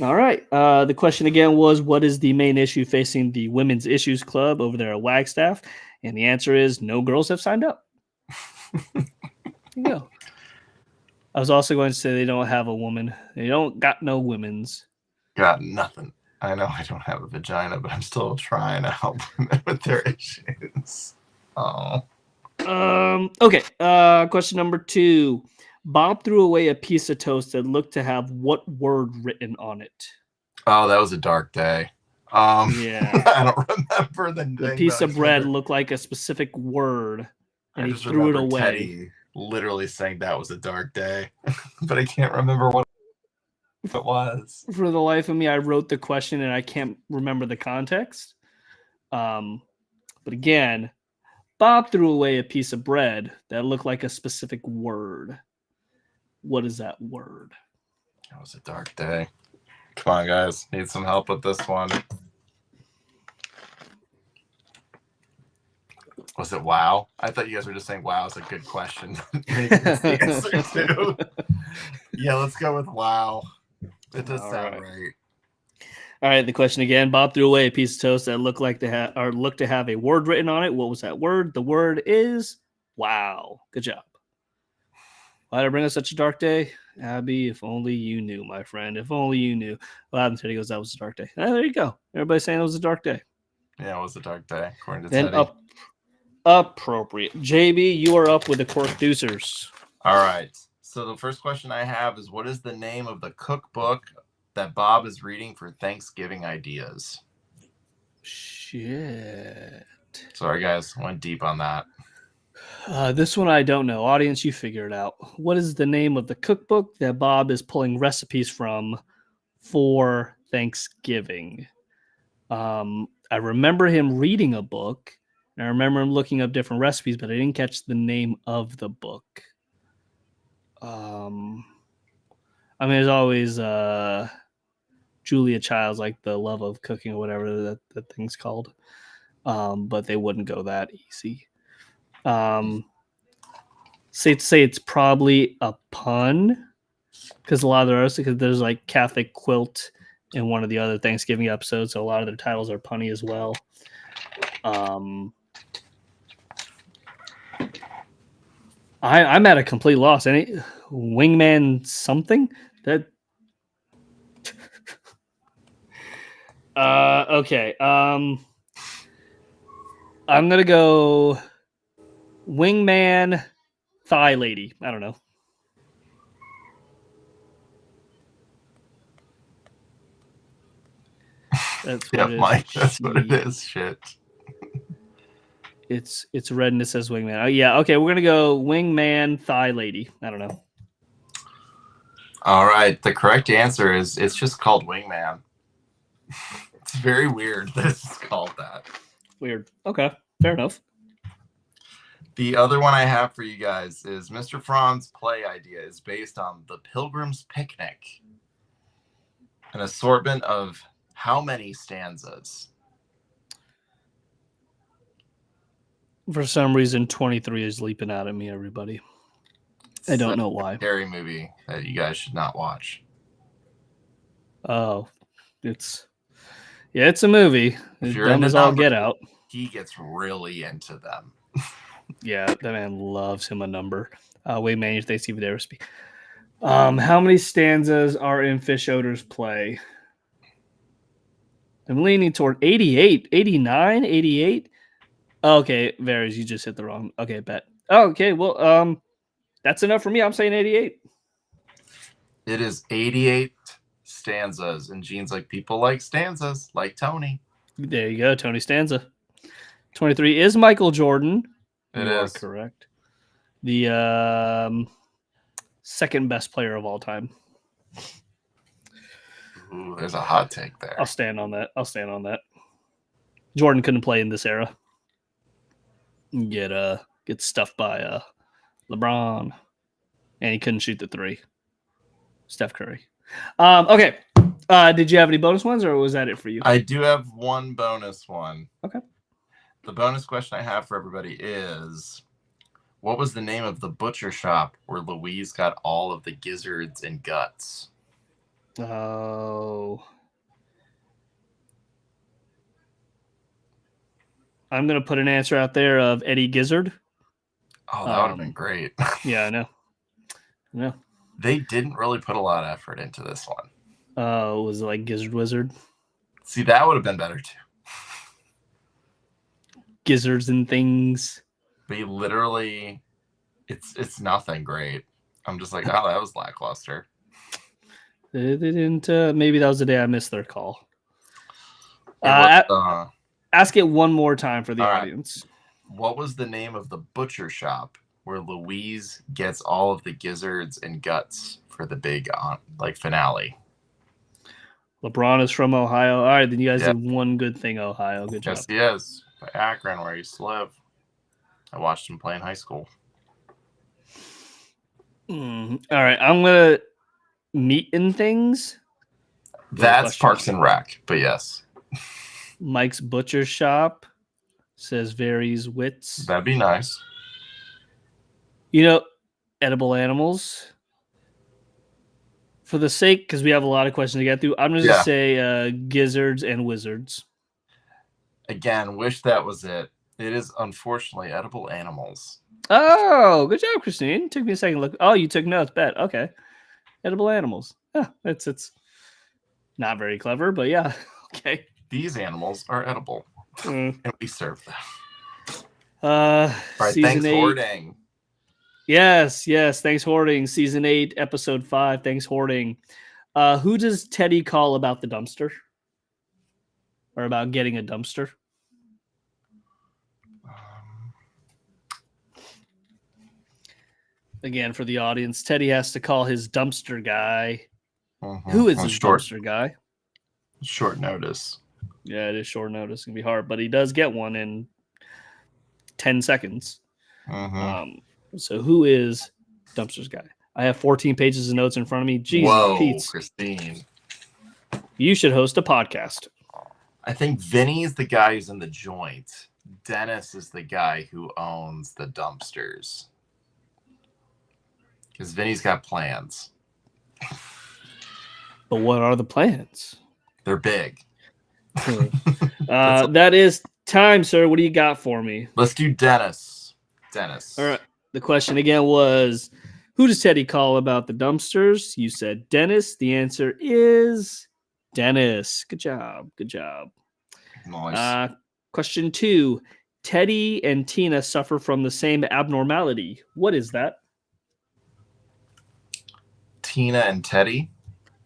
All right. The question again was, what is the main issue facing the Women's Issues Club over there at Wagstaff? And the answer is no girls have signed up. There you go. I was also going to say they don't have a woman. They don't got no women's. Got nothing. I know I don't have a vagina, but I'm still trying to help women with their issues. Oh. Okay. Question number 2. Bob threw away a piece of toast that looked to have what word written on it? Oh, that was a dark day. Yeah. I don't remember the piece of bread looked like a specific word, and he threw it away. Teddy literally saying that was a dark day, but I can't remember what it was. For the life of me, I wrote the question and I can't remember the context. But again, Bob threw away a piece of bread that looked like a specific word. What is that word? That was a dark day. Come on, guys. Need some help with this one. Was it wow? I thought you guys were just saying wow is a good question. The answer too. Yeah, let's go with wow. It does sound right. All right, the question again. Bob threw away a piece of toast that looked to have a word written on it. What was that word? The word is wow. Good job. Why did I bring us such a dark day? Abby, if only you knew, my friend. If only you knew. What happened today? He goes, that was a dark day. There you go. Everybody's saying it was a dark day. Yeah, it was a dark day, according to Then Teddy. Appropriate. JB, you are up with the cork deucers. All right. So the first question I have is, what is the name of the cookbook that Bob is reading for Thanksgiving ideas? Shit. Sorry, guys. Went deep on that. This one I don't know. Audience, you figure it out. What is the name of the cookbook that Bob is pulling recipes from for Thanksgiving? I remember him reading a book, and I remember him looking up different recipes, but I didn't catch the name of the book. There's always Julia Child's, like The Love of Cooking or whatever that thing's called. But they wouldn't go that easy. Say it's probably a pun, because a lot of because there's like Catholic Quilt in one of the other Thanksgiving episodes, so a lot of their titles are punny as well. I'm at a complete loss. Any wingman something that. Okay. I'm gonna go wingman thigh lady. I don't know. That's what Mike. That's what it is. Shit. It's red and it says wingman. Oh yeah. Okay, we're gonna go wingman thigh lady. I don't know. All right. The correct answer is it's just called Wingman. It's very weird that it's called that. Weird. Okay. Fair enough. The other one I have for you guys is Mr. Franz's play idea is based on The Pilgrim's Picnic. An assortment of how many stanzas? For some reason, 23 is leaping out at me, everybody. I don't know why. Scary movie that you guys should not watch. Oh, it's a movie. If you're dumb as all get out. He gets really into them. Yeah, that man loves him a number. Wait, man, if they see the recipe. How many stanzas are in Fish Odor's play? I'm leaning toward 88, 89, 88. Okay, Varys, you just hit the wrong. Okay, bet. Oh, okay, well, that's enough for me. I'm saying 88. It is 88 stanzas, and Gene's like, people like stanzas, like Tony. There you go, Tony Stanza. 23 is Michael Jordan. It you is are correct. The second best player of all time. Ooh, there's a hot take there. I'll stand on that. Jordan couldn't play in this era. Get stuffed by LeBron, and he couldn't shoot the three. Steph Curry. Okay. Did you have any bonus ones, or was that it for you? I do have one bonus one. Okay. The bonus question I have for everybody is, what was the name of the butcher shop where Louise got all of the gizzards and guts? Oh. I'm going to put an answer out there of Eddie Gizzard. Oh, that would have been great. Yeah, I know. No. They didn't really put a lot of effort into this one. Was it like Gizzard Wizard? See, that would have been better too. Gizzards and things. They literally, it's nothing great. I'm just like, oh, that was lackluster. They didn't. Maybe that was the day I missed their call. Ask it one more time for the audience. Right. What was the name of the butcher shop where Louise gets all of the gizzards and guts for the big finale? LeBron is from Ohio. All right, then you guys did one good thing, Ohio. Good job. Yes, he is. Akron, where he used to live. I watched him play in high school. All right, I'm gonna meat and things. That's Parks and Rec, but yes. Mike's Butcher Shop says varies wits. That'd be nice. You know, edible animals. For the sake, because we have a lot of questions to get through, I'm just going to say gizzards and wizards. Again, wish that was it. It is unfortunately edible animals. Oh, good job, Christine. Took me a second to look. Oh, you took notes. Bet. Okay. Edible animals. Yeah, it's not very clever, but yeah. Okay. These animals are edible, and we serve them. All right, season thanks, 8. Hoarding. Yes. Thanks, Hoarding. Season 8, episode 5. Thanks, Hoarding. Who does Teddy call about the dumpster? Or about getting a dumpster? Again, for the audience, Teddy has to call his dumpster guy. Who is his dumpster guy? Short notice. Yeah, it is short notice. It's going to be hard, but he does get one in 10 seconds. So who is dumpster's guy? I have 14 pages of notes in front of me. Jesus, whoa, Pete. Christine. You should host a podcast. I think Vinny's the guy who's in the joint. Dennis is the guy who owns the dumpsters. Because Vinny's got plans. But what are the plans? They're big. That is time, sir. What do you got for me? Let's do Dennis. All right. The question again was, who does Teddy call about the dumpsters? You said Dennis. The answer is Dennis. Good job. Nice. Question 2. Teddy and Tina suffer from the same abnormality. What is that? Tina and Teddy?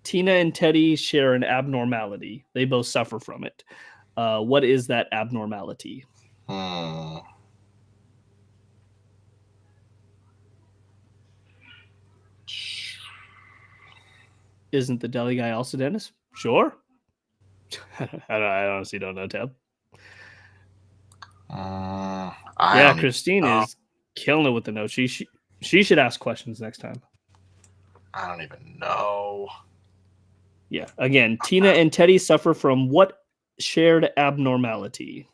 Tina and Teddy share an abnormality. They both suffer from it. What is that abnormality? Isn't the deli guy also Dennis? Sure. I honestly don't know, Tab. Christine is killing it with the notes. She should ask questions next time. I don't even know. Yeah. Again, Tina and Teddy suffer from what shared abnormality?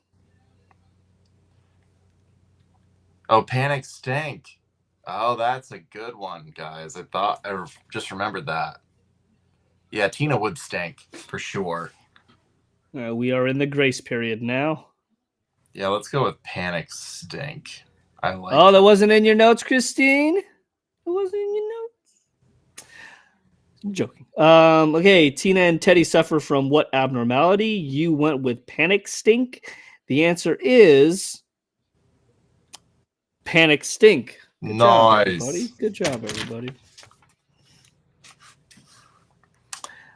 Oh, panic stink. Oh, that's a good one, guys. I just remembered that. Yeah, Tina would stink for sure. We are in the grace period now. Yeah, let's go with panic stink. That wasn't in your notes, Christine? It wasn't in your notes? I'm joking. Okay, Tina and Teddy suffer from what abnormality? You went with panic stink. The answer is panic stink. Good job, everybody.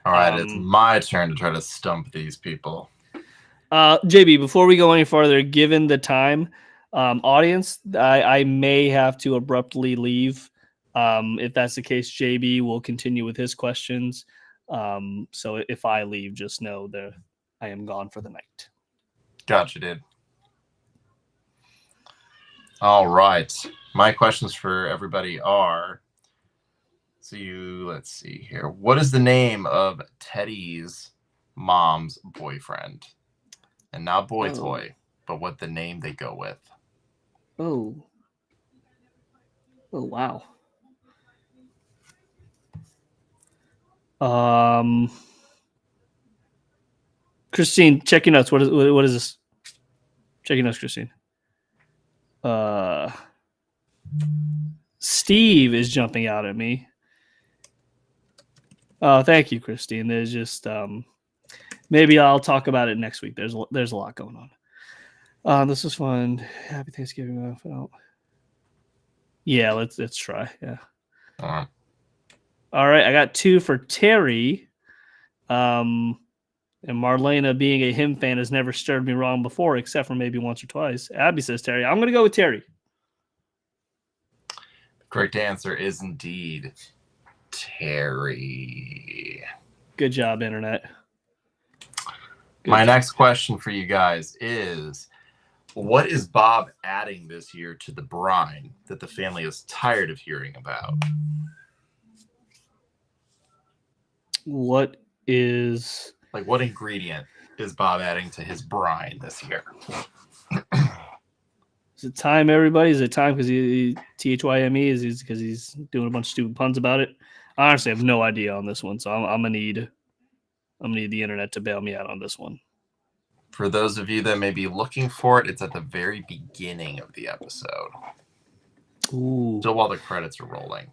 All right, it's my turn to try to stump these people. JB, before we go any farther, given the time, audience, I may have to abruptly leave. If that's the case, JB will continue with his questions. So if I leave, just know that I am gone for the night. Gotcha, dude. All right. My questions for everybody are, let's see here. What is the name of Teddy's mom's boyfriend? And not boy toy, but what the name they go with. Oh, wow. Christine, check your notes. What is this? Check your notes, Christine. Steve is jumping out at me. Oh, thank you, Christine. There's just maybe I'll talk about it next week. There's a lot going on. This was fun. Happy Thanksgiving. Yeah, let's try. Yeah. All right, I got 2 for Terry. And Marlena, being a him fan, has never stirred me wrong before, except for maybe once or twice. Abby says Terry. I'm going to go with Terry. Correct answer is indeed Terry. Good job, Internet. My next question for you guys is, what is Bob adding this year to the brine that the family is tired of hearing about? What ingredient is Bob adding to his brine this year? Is it time, everybody? Is it time because THYME? Is it because he's doing a bunch of stupid puns about it? I honestly have no idea on this one, so I'm gonna need the internet to bail me out on this one. For those of you that may be looking for it, it's at the very beginning of the episode. Ooh. Still while the credits are rolling.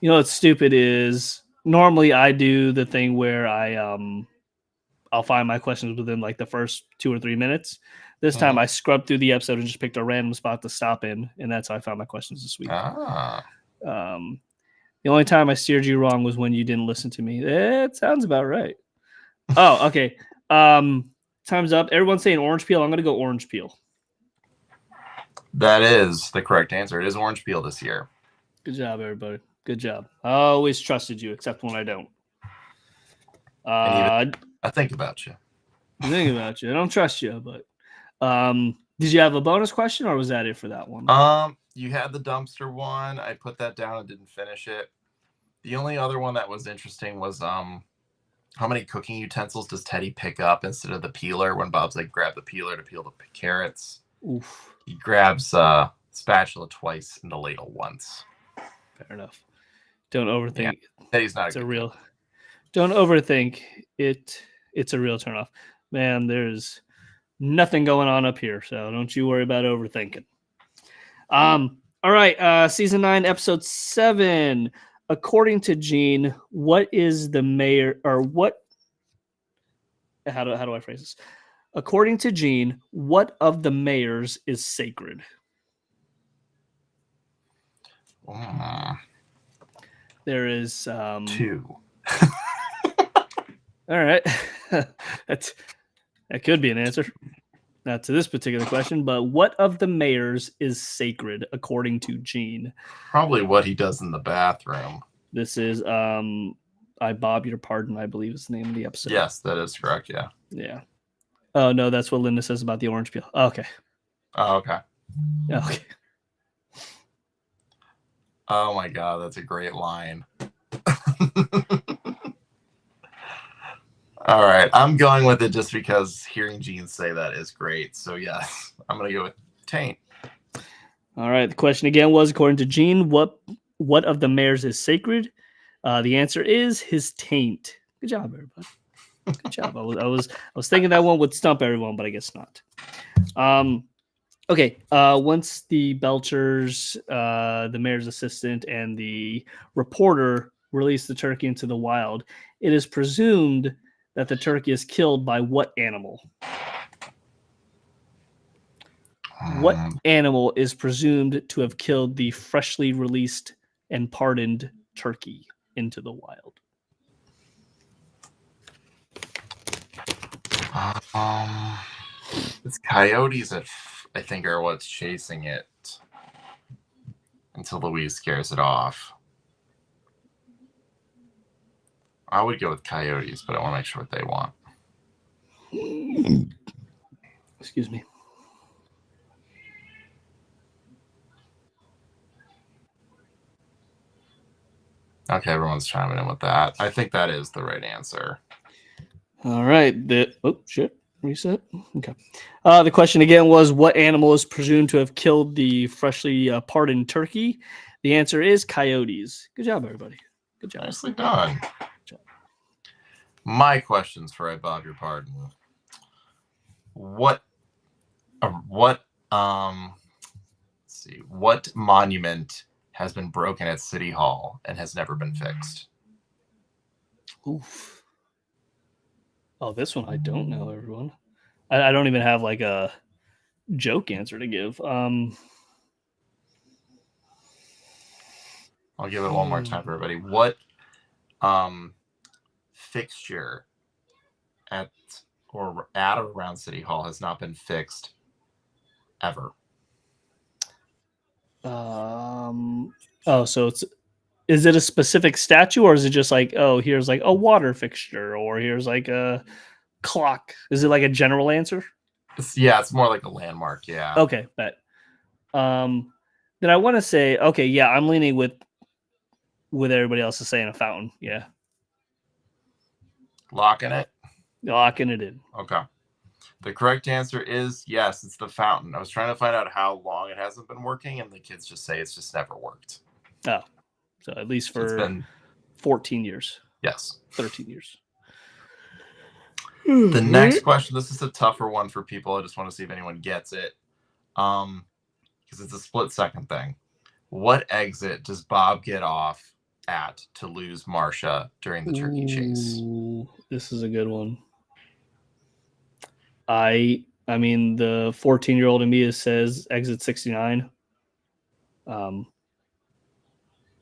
You know what's stupid is normally I do the thing where I'll find my questions within like the first 2 or 3 minutes. This time I scrubbed through the episode and just picked a random spot to stop in, and that's how I found my questions this week. The only time I steered you wrong was when you didn't listen to me. It sounds about right. Oh, okay. Time's up. Everyone's saying orange peel. I'm going to go orange peel. That is the correct answer. It is orange peel this year. Good job, everybody. Good job. I always trusted you, except when I don't. I think about you. I think about you. I don't trust you, but did you have a bonus question, or was that it for that one? You had the dumpster one. I put that down and didn't finish it. The only other one that was interesting was how many cooking utensils does Teddy pick up instead of the peeler when Bob's like, grab the peeler to peel the carrots? Oof. He grabs spatula twice and the ladle once. Fair enough. Don't overthink. Yeah, Teddy's not Don't overthink it. It's a real turnoff. Man, there's nothing going on up here, so don't you worry about overthinking. All right, season 9, episode 7. According to Gene, what is the mayor, or what? How do I phrase this? According to Gene, what of the mayors is sacred? There is 2. All right, that could be an answer. Not to this particular question, but what of the mayors is sacred according to Gene? Probably what he does in the bathroom. This is I Bob Your Pardon, I believe is the name of the episode. Yes, that is correct. Yeah. Yeah. Oh no, that's what Linda says about the orange peel. Okay. Oh, okay. Okay. Oh my God, that's a great line. All right, I'm going with it just because hearing Gene say that is great. So yes, I'm gonna go with taint. All right. The question again was, according to Gene, what of the mayors is sacred? The answer is his taint. Good job, everybody. Good job. I was thinking that one would stump everyone, but I guess not. Okay. Once the Belchers, the mayor's assistant, and the reporter release the turkey into the wild, it is presumed that the turkey is killed by what animal? What animal is presumed to have killed the freshly released and pardoned turkey into the wild? It's coyotes that I think are what's chasing it until Louise scares it off. I would go with coyotes, but I want to make sure what they want. Excuse me. Okay, everyone's chiming in with that. I think that is the right answer. All right. Shit. Reset. Okay. The question again was, what animal is presumed to have killed the freshly pardoned turkey? The answer is coyotes. Good job, everybody. Good job. Nicely done. Good job. My questions for I Bob Your Pardon. What monument has been broken at City Hall and has never been fixed? Oof. Oh, this one I don't know, everyone. I don't even have like a joke answer to give. I'll give it one more time for everybody. What fixture at or around City Hall has not been fixed ever? So is it a specific statue, or is it just like, oh, here's like a water fixture, or here's like a clock? Is it like a general answer? It's more like a landmark. Yeah. Okay, bet. Then I want to say, okay, yeah, I'm leaning with everybody else is saying a fountain. Yeah. Locking it? Locking it in. Okay. The correct answer is yes, it's the fountain. I was trying to find out how long it hasn't been working, and the kids just say it's just never worked. Oh, so at least for 14 years. Yes. 13 years. The next question, this is a tougher one for people. I just want to see if anyone gets it. Because it's a split second thing. What exit does Bob get off at to lose Marcia during the turkey chase? Ooh, this is a good one. I mean, the 14-year-old in me says exit 69.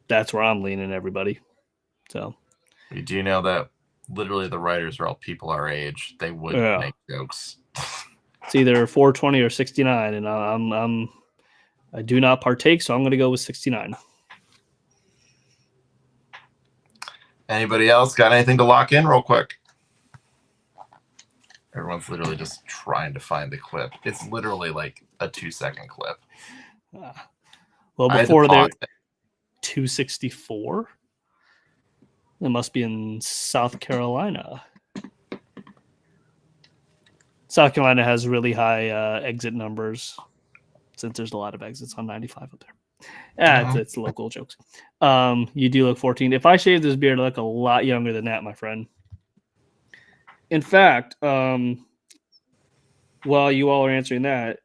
That's where I'm leaning, everybody. So you do know that literally the writers are all people our age. They would make jokes. It's either 420 or 69, and I do not partake, so I'm going to go with 69. Anybody else got anything to lock in real quick? Everyone's literally just trying to find the clip. It's literally like a 2-second clip. Well, before they're 264, it must be in South Carolina. South Carolina has really high exit numbers since there's a lot of exits on 95 up there. It's local jokes. You do look 14. If I shave this beard, I look a lot younger than that, my friend. In fact, while you all are answering that,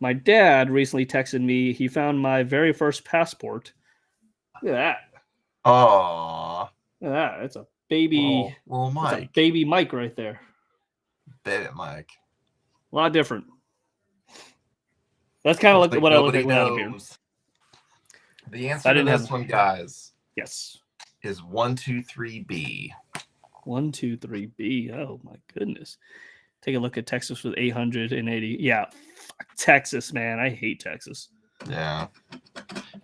my dad recently texted me. He found my very first passport. Look at that. Aww. Look at that. It's a baby. Little Mike. That's a baby Mike right there. Baby Mike. A lot different. That's kind of like what I look like without a beard. The answer to this one, guys, yes, is 123B. 123B. Oh my goodness. Take a look at Texas with 880. Yeah, fuck Texas, man. I hate Texas. Yeah.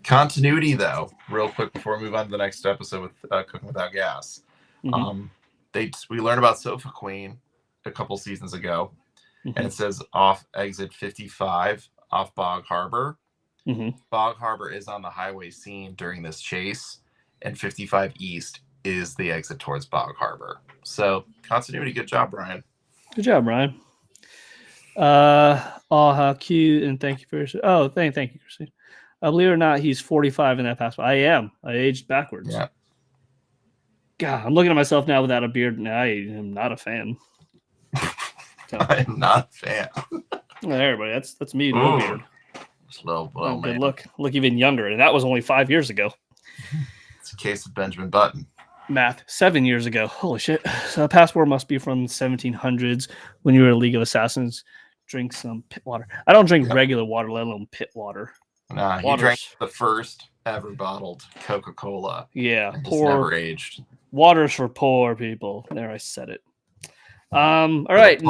Continuity, though, real quick before we move on to the next episode with Cooking Without Gas. We learned about Sofa Queen a couple seasons ago, and it says off exit 55 off Bog Harbor. Bog Harbor is on the highway scene during this chase, and 55 East is the exit towards Bog Harbor. So continuity, good job, Brian. Good job, Brian. How cute, and thank you for your thank you, Christine. Believe it or not, he's 45 in that passport. I am. I aged backwards. Yeah. God, I'm looking at myself now without a beard, and I am not a fan. So, I am not a fan. Everybody, that's me, no beard. Slow, good look even younger, and that was only 5 years ago. It's a case of Benjamin Button. Math, 7 years ago. Holy shit! So a passport must be from the 1700s when you were a League of Assassins. Drink some pit water. I don't drink regular water, let alone pit water. Nah, you drank the first ever bottled Coca-Cola. Yeah, poor, never aged. Water's for poor people. There, I said it. All right.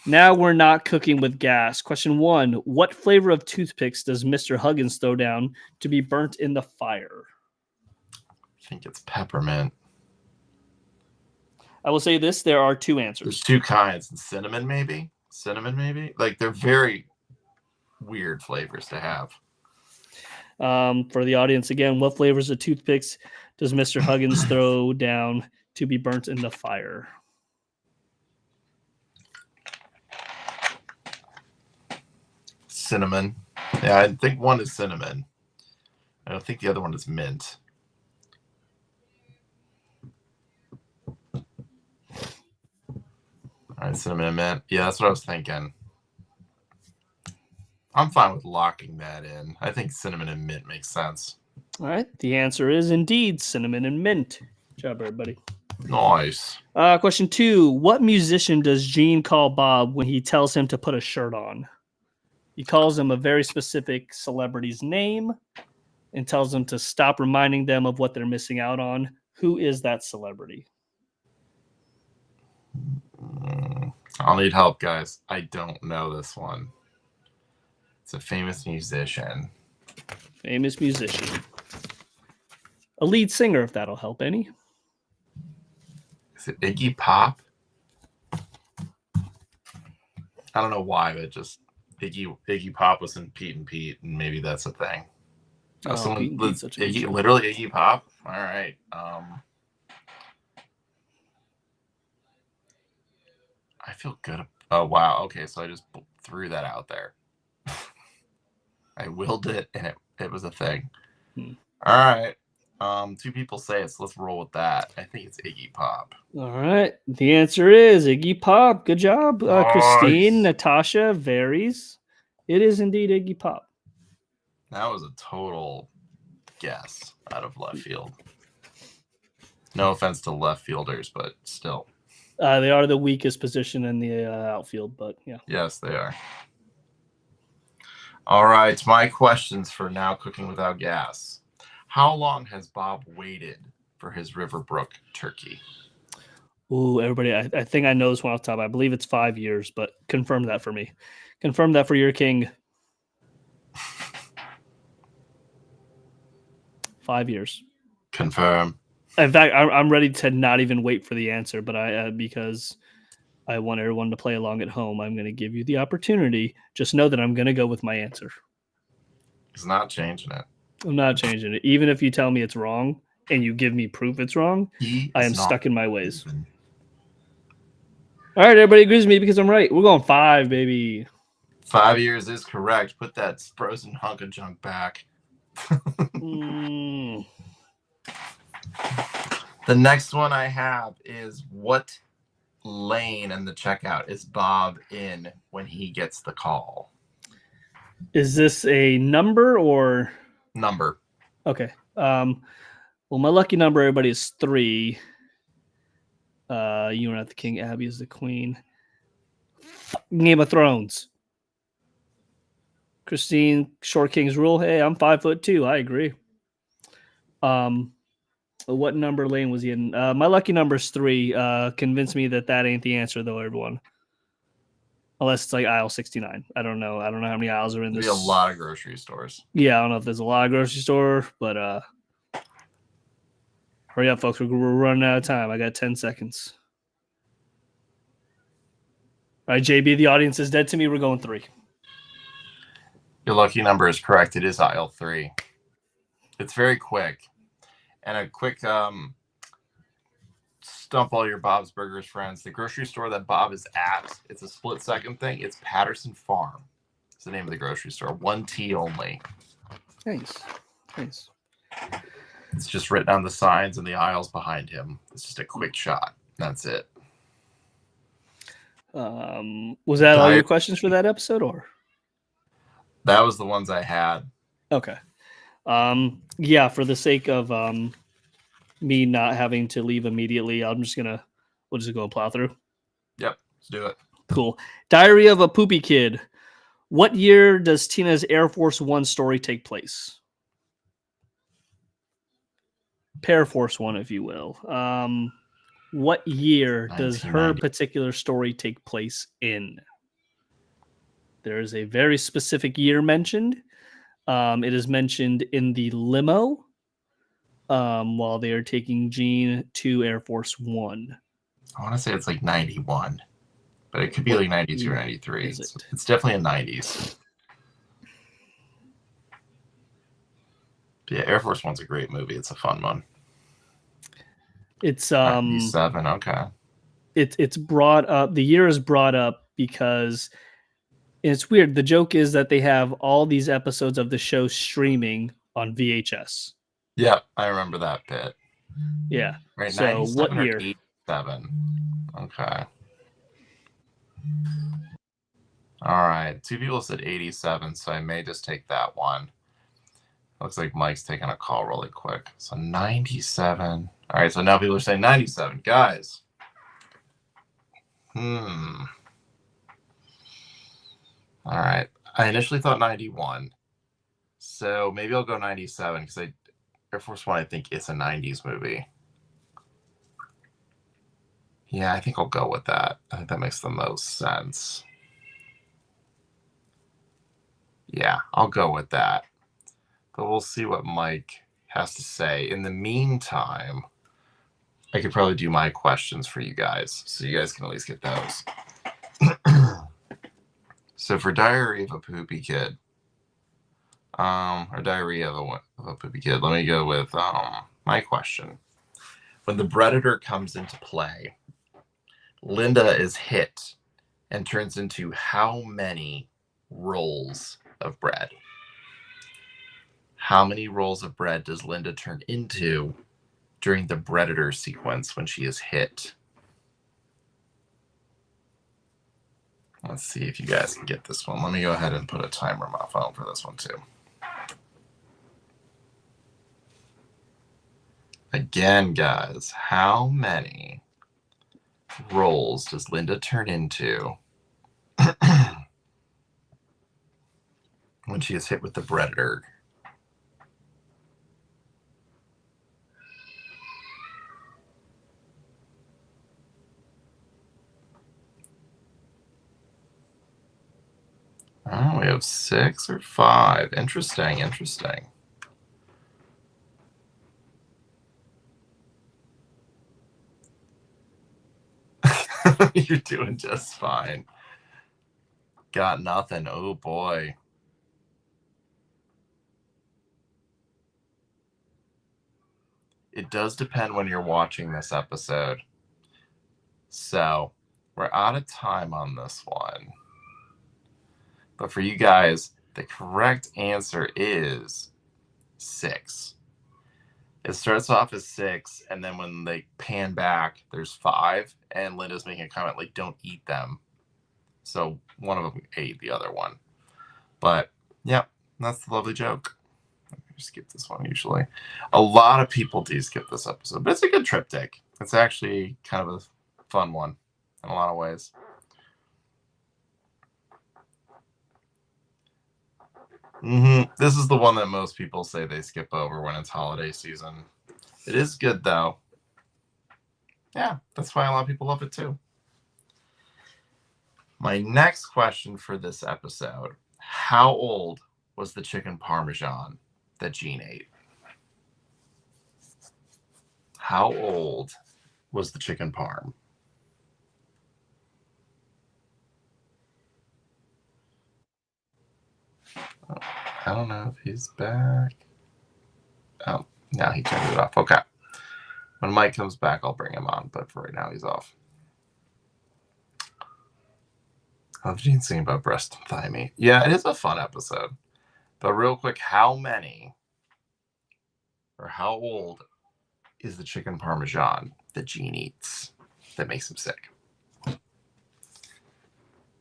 Now we're not cooking with gas. Question 1. What flavor of toothpicks does Mr. Huggins throw down to be burnt in the fire? I think it's peppermint. I will say this. There are 2 answers. There's 2 kinds. Cinnamon, maybe? Like, they're very weird flavors to have. For the audience, again, what flavors of toothpicks does Mr. Huggins throw down to be burnt in the fire? Cinnamon. Yeah, I think one is cinnamon. I don't think the other one is mint. All right, cinnamon and mint. Yeah, that's what I was thinking. I'm fine with locking that in. I think cinnamon and mint makes sense. All right. The answer is indeed cinnamon and mint. Good job, everybody. Nice. Question 2. What musician does Gene call Bob when he tells him to put a shirt on? He calls him a very specific celebrity's name and tells them to stop reminding them of what they're missing out on. Who is that celebrity? I'll need help, guys. I don't know this one. It's a famous musician. Famous musician. A lead singer, if that'll help any. Is it Iggy Pop? I don't know why, but just Iggy Pop was in Pete and Pete, and maybe that's a thing. Literally Iggy Pop? All right. I feel good. Oh, wow. Okay, so I just threw that out there. I willed it, and it was a thing. All right. 2 people say it, so let's roll with that. I think it's Iggy Pop. All right. The answer is Iggy Pop. Good job, Christine. Natasha varies. It is indeed Iggy Pop. That was a total guess out of left field. No offense to left fielders, but still. They are the weakest position in the outfield, but yeah. Yes, they are. All right, my questions for Now Cooking Without Gas. How long has Bob waited for his Riverbrook turkey? Ooh, everybody, I think I know this one off the top. I believe it's 5 years, but confirm that for me. Confirm that for your king. 5 years. Confirm. In fact, I'm ready to not even wait for the answer, but because I want everyone to play along at home, I'm going to give you the opportunity. Just know that I'm going to go with my answer. He's not changing it. I'm not changing it. Even if you tell me it's wrong and you give me proof it's wrong, I am stuck in my ways. All right, everybody agrees with me because I'm right. We're going 5, baby. 5 years is correct. Put that frozen hunk of junk back. The next one I have is, what lane in the checkout is Bob in when he gets the call? Is this a number or number? Okay. Well, my lucky number, everybody, is 3. You are not the king. Abby is the queen. Game of Thrones. Christine, Short King's Rule. Hey, I'm 5'2". I agree. What number lane was he in? My lucky number is 3. Convince me that ain't the answer, though, everyone. Unless it's like aisle 69. I don't know. I don't know how many aisles are in this. There'll be a lot of grocery stores. Yeah, I don't know if there's a lot of grocery store, but hurry up, folks. We're running out of time. I got 10 seconds. All right, JB, the audience is dead to me. We're going 3. Your lucky number is correct. It is aisle 3. It's very quick. And a quick stump all your Bob's Burgers friends. The grocery store that Bob is at, it's a split-second thing. It's Patterson Farm. It's the name of the grocery store. 1 T only. Nice. Nice. It's just written on the signs and the aisles behind him. It's just a quick shot. That's it. Was that all your questions for that episode, or? That was the ones I had. Okay. Yeah, for the sake of me not having to leave immediately, we'll just go and plow through. Yep, let's do it. Cool. Diary of a Poopy Kid. What year does Tina's Air Force One story take place? Pair Force One, if you will. What year does her particular story take place in? There is a very specific year mentioned. It is mentioned in the limo while they are taking Jean to Air Force One. I want to say it's like 91, but it could be like 92 or 93. It's definitely in 90s. But yeah, Air Force One's a great movie. It's a fun one. It's 97, okay. It's brought up. The year is brought up because it's weird. The joke is that they have all these episodes of the show streaming on VHS. Yeah, I remember that bit. Yeah. Right. So what year? 87. Okay. All right. 2 people said 87, so I may just take that one. Looks like Mike's taking a call really quick. So 97. All right. So now people are saying 97. Guys. All right. I initially thought 91. So maybe I'll go 97 because Air Force One, I think it's a 90s movie. Yeah, I think I'll go with that. I think that makes the most sense. Yeah, I'll go with that. But we'll see what Mike has to say. In the meantime, I could probably do my questions for you guys, so you guys can at least get those. So for Diary of a Poopy Kid, or Diary of a Poopy Kid, let me go with my question. When the Predator comes into play, Linda is hit and turns into how many rolls of bread? How many rolls of bread does Linda turn into during the Predator sequence when she is hit? Let's see if you guys can get this one. Let me go ahead and put a timer on my phone for this one too. Again, guys, how many roles does Linda turn into when she is hit with the Predator? Oh, we have 6 or 5. Interesting, interesting. You're doing just fine. Got nothing. Oh, boy. It does depend when you're watching this episode. So, we're out of time on this one. But for you guys, the correct answer is 6. It starts off as 6, and then when they pan back, there's 5, and Linda's making a comment like, don't eat them. So one of them ate the other one. But, yeah, that's the lovely joke. I skip this one usually. A lot of people do skip this episode, but it's a good triptych. It's actually kind of a fun one in a lot of ways. This is the one that most people say they skip over when it's holiday season. It is good, though. Yeah, that's why a lot of people love it, too. My next question for this episode. How old was the chicken parmesan that Jean ate? How old was the chicken parm? I don't know if he's back. Oh, now he turned it off. Okay. When Mike comes back, I'll bring him on, but for right now, he's off. I love Gene singing about breast and thigh meat. Yeah, it is a fun episode. But real quick, how many or how old is the chicken parmesan that Gene eats that makes him sick?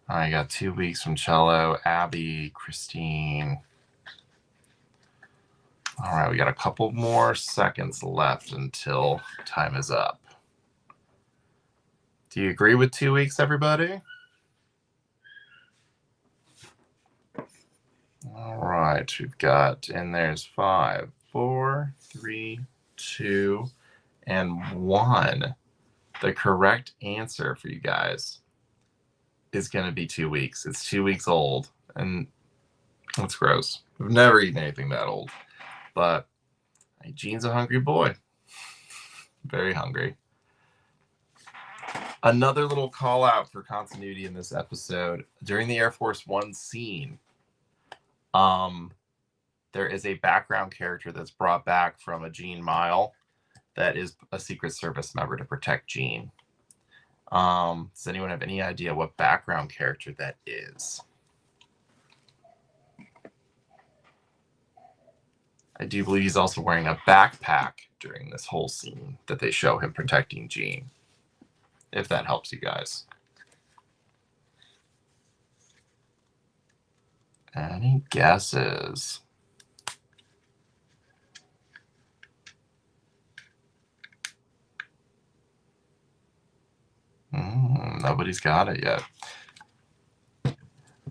I got 2 weeks from Cello, Abby, Christine. All right, we got a couple more seconds left until time is up. Do you agree with 2 weeks, everybody? All right, we've got, and there's 5, 4, 3, 2, and 1. The correct answer for you guys is going to be 2 weeks. It's 2 weeks old, and that's gross. I've never eaten anything that old, but Gene's a hungry boy. Very hungry. Another little call out for continuity in this episode. During the Air Force One scene, there is a background character that's brought back from a Gene Mile that is a Secret Service member to protect Gene. Does anyone have any idea what background character that is? I do believe he's also wearing a backpack during this whole scene that they show him protecting Gene. If that helps you guys. Any guesses? Nobody's got it yet.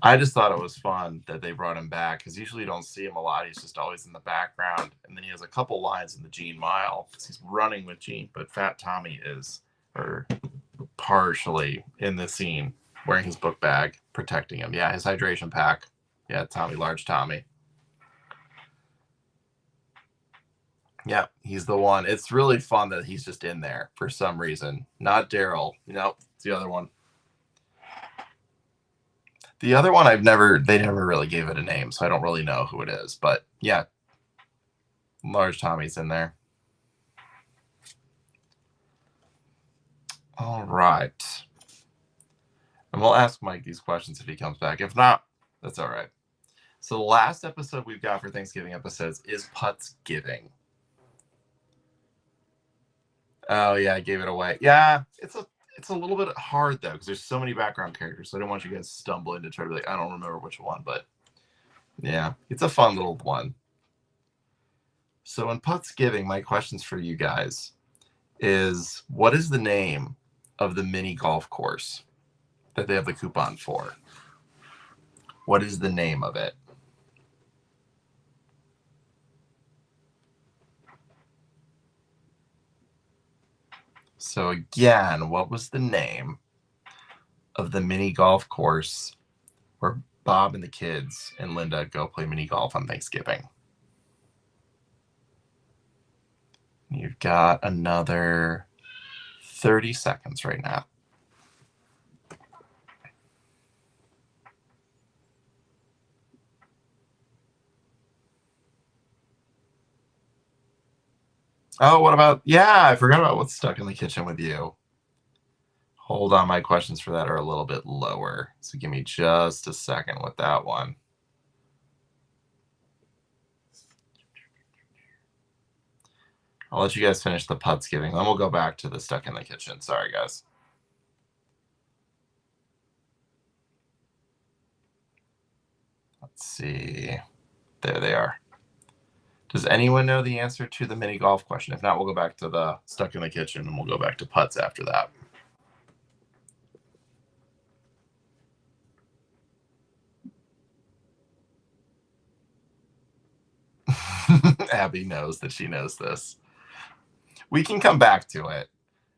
I just thought it was fun that they brought him back because usually you don't see him a lot. He's just always in the background. And then he has a couple lines in the Gene Mile because he's running with Gene. But Fat Tommy is partially in the scene wearing his book bag, protecting him. Yeah, his hydration pack. Yeah, Tommy, large Tommy. Yeah, he's the one. It's really fun that he's just in there for some reason. Not Daryl. Nope, it's the other one. The other one they never really gave it a name, so I don't really know who it is. But yeah, large Tommy's in there. All right. And we'll ask Mike these questions if he comes back. If not, that's all right. So the last episode we've got for Thanksgiving episodes is Putsgiving. Oh, yeah, I gave it away. Yeah, it's a little bit hard, though, because there's so many background characters, so I don't want you guys to stumble into try to be like, I don't remember which one, but yeah, it's a fun little one. So in Putsgiving, my questions for you guys is, what is the name of the mini golf course that they have the coupon for? What is the name of it? So again, what was the name of the mini golf course where Bob and the kids and Linda go play mini golf on Thanksgiving? You've got another 30 seconds right now. Oh, what about, yeah, I forgot about what's stuck in the kitchen with you. Hold on, my questions for that are a little bit lower. So give me just a second with that one. I'll let you guys finish the Putsgiving. Then we'll go back to the stuck in the kitchen. Sorry, guys. Let's see. There they are. Does anyone know the answer to the mini golf question? If not, we'll go back to the stuck in the kitchen and we'll go back to putts after that. Abby knows that she knows this. We can come back to it.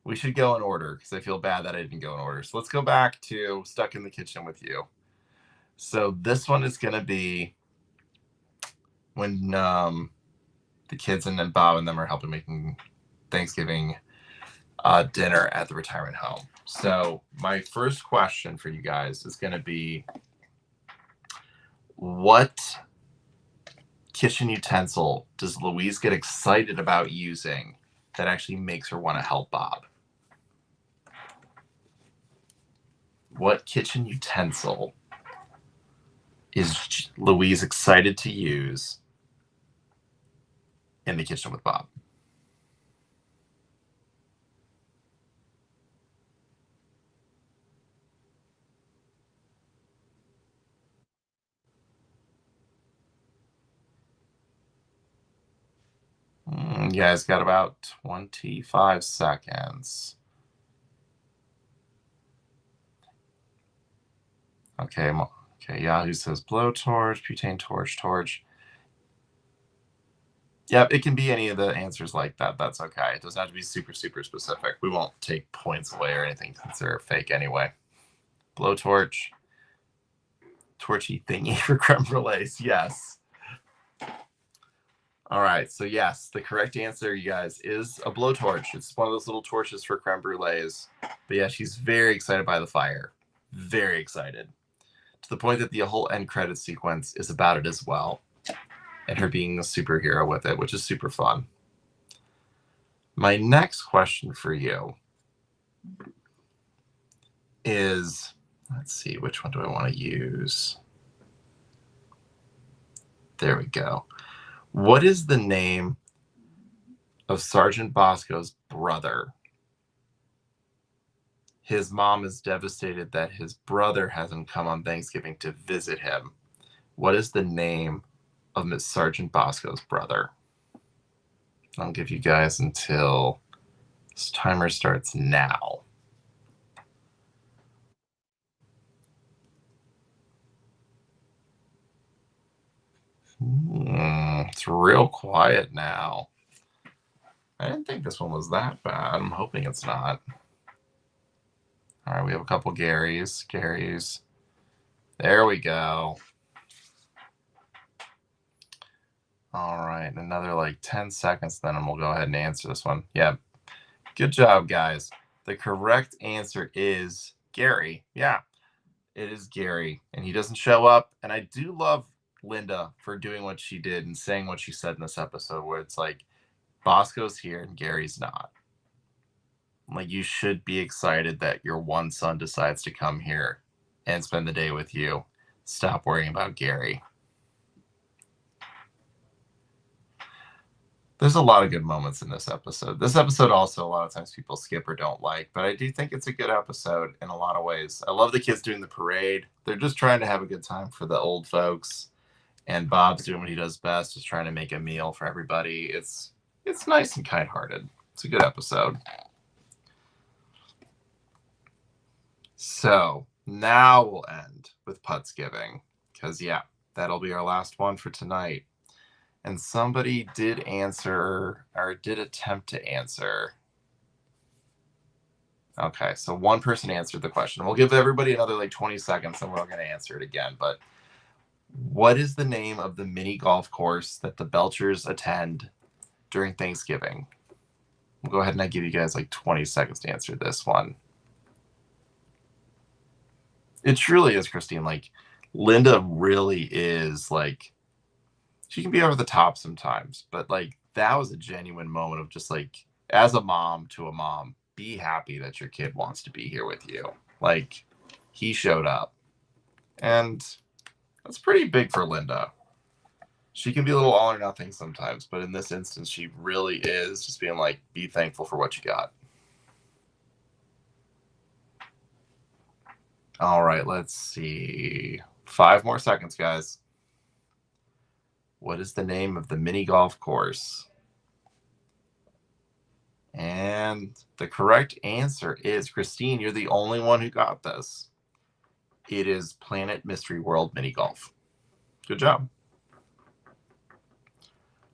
We should go in order because I feel bad that I didn't go in order. So let's go back to stuck in the kitchen with you. So this one is going to be when the kids and then Bob and them are helping making Thanksgiving dinner at the retirement home. So my first question for you guys is going to be, what kitchen utensil does Louise get excited about using that actually makes her want to help Bob? What kitchen utensil is Louise excited to use in the kitchen with Bob? You guys got about 25 seconds. Okay, Yahoo says blowtorch, butane torch. Yep, it can be any of the answers like that. That's okay. It doesn't have to be super, super specific. We won't take points away or anything since they're fake anyway. Blowtorch. Torchy thingy for creme brulees. Yes. All right. So yes, the correct answer, you guys, is a blowtorch. It's one of those little torches for creme brulees. But yeah, she's very excited by the fire. Very excited. To the point that the whole end credit sequence is about it as well. And her being a superhero with it, which is super fun. My next question for you is, let's see, which one do I want to use? There we go. What is the name of Sergeant Bosco's brother? His mom is devastated that his brother hasn't come on Thanksgiving to visit him. What is the name of Miss Sergeant Bosco's brother? I'll give you guys until this timer starts now. It's real quiet now. I didn't think this one was that bad. I'm hoping it's not. All right, we have a couple Garys. There we go. All right, another like 10 seconds then, and we'll go ahead and answer this one. Yeah, good job, guys. The correct answer is Gary. Yeah, it is Gary, and he doesn't show up. And I do love Linda for doing what she did and saying what she said in this episode, where it's like, Bosco's here and Gary's not. Like, you should be excited that your one son decides to come here and spend the day with you. Stop worrying about Gary. There's a lot of good moments in this episode. This episode also, a lot of times people skip or don't like, but I do think it's a good episode in a lot of ways. I love the kids doing the parade. They're just trying to have a good time for the old folks. And Bob's doing what he does best, just trying to make a meal for everybody. It's nice and kind-hearted. It's a good episode. So now we'll end with Putsgiving, because yeah, that'll be our last one for tonight. And somebody did answer, or did attempt to answer. Okay, so one person answered the question. We'll give everybody another like 20 seconds and we're going to answer it again. But what is the name of the mini golf course that the Belchers attend during Thanksgiving? We'll go ahead and I give you guys like 20 seconds to answer this one. It truly is, Christine. Like, Linda really is like, she can be over the top sometimes, but like that was a genuine moment of just like, as a mom to a mom, be happy that your kid wants to be here with you. Like, he showed up. And that's pretty big for Linda. She can be a little all or nothing sometimes, but in this instance, she really is just being like, be thankful for what you got. All right, let's see. 5 more seconds, guys. What is the name of the mini golf course? And the correct answer is, Christine, you're the only one who got this. It is Planet Mystery World Mini Golf. Good job.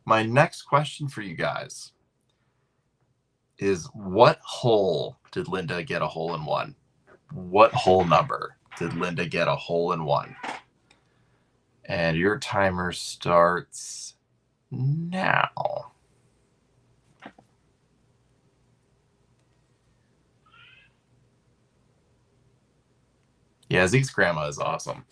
My next question for you guys is, what hole did Linda get a hole in one? What hole number did Linda get a hole in one? And your timer starts now. Yeah, Zeke's grandma is awesome.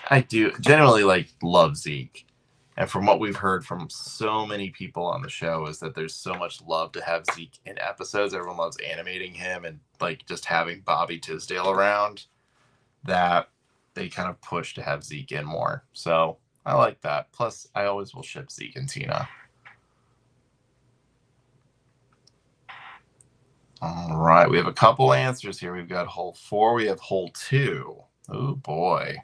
I do generally like love Zeke. And from what we've heard from so many people on the show is that there's so much love to have Zeke in episodes. Everyone loves animating him and like just having Bobby Tisdale around, that they kind of push to have Zeke in more. So I like that. Plus, I always will ship Zeke and Tina. All right, we have a couple answers here. We've got hole 4. We have hole 2. Oh, boy.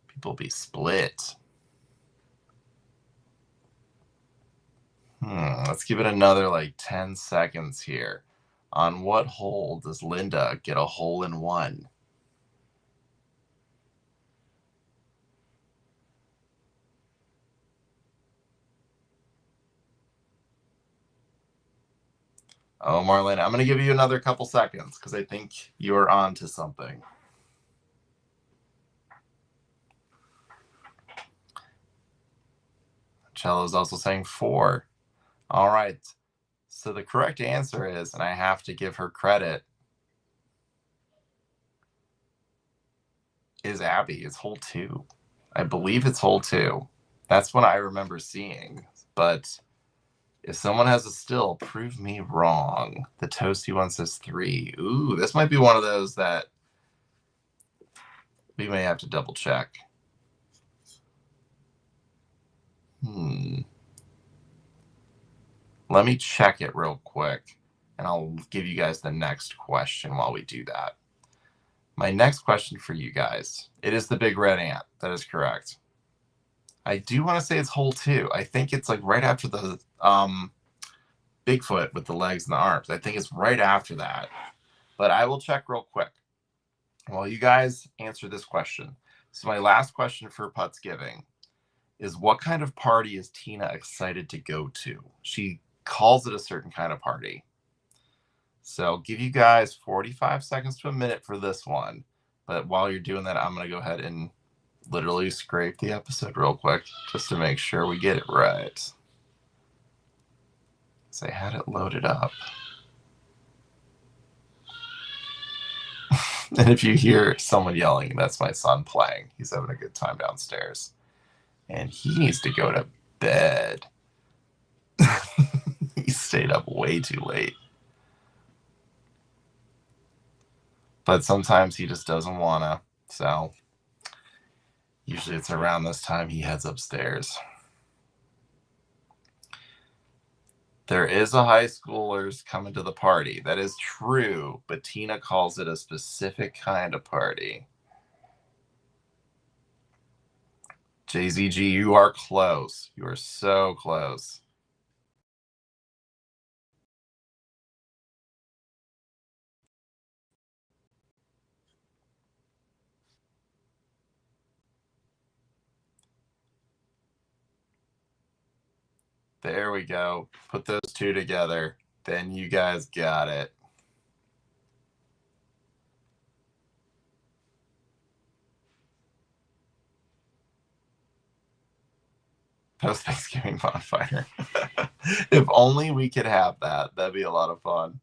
People be split. Let's give it another like 10 seconds here. On what hole does Linda get a hole in one? Oh, Marlene, I'm going to give you another couple seconds because I think you're on to something. Cello's also saying 4. All right. So the correct answer is, and I have to give her credit, is Abby. It's hole 2. I believe it's hole 2. That's what I remember seeing. But if someone has a still, prove me wrong. The Toasty one says 3. Ooh, this might be one of those that we may have to double check. Let me check it real quick, and I'll give you guys the next question while we do that. My next question for you guys, it is the big red ant. That is correct. I do want to say it's hole 2. I think it's like right after the Bigfoot with the legs and the arms. I think it's right after that. But I will check real quick while you guys answer this question. So my last question for Putsgiving is, what kind of party is Tina excited to go to? She calls it a certain kind of party. So I'll give you guys 45 seconds to a minute for this one. But while you're doing that, I'm going to go ahead and literally scrape the episode real quick just to make sure we get it right. So I had it loaded up. And if you hear someone yelling, that's my son playing. He's having a good time downstairs. And he needs to go to bed. He stayed up way too late. But sometimes he just doesn't want to. So usually it's around this time he heads upstairs. There is a high schoolers coming to the party. That is true, but Tina calls it a specific kind of party. JZG, you are close. You are so close. There we go. Put those two together. Then you guys got it. Post-Thanksgiving bonfire. If only we could have that. That'd be a lot of fun.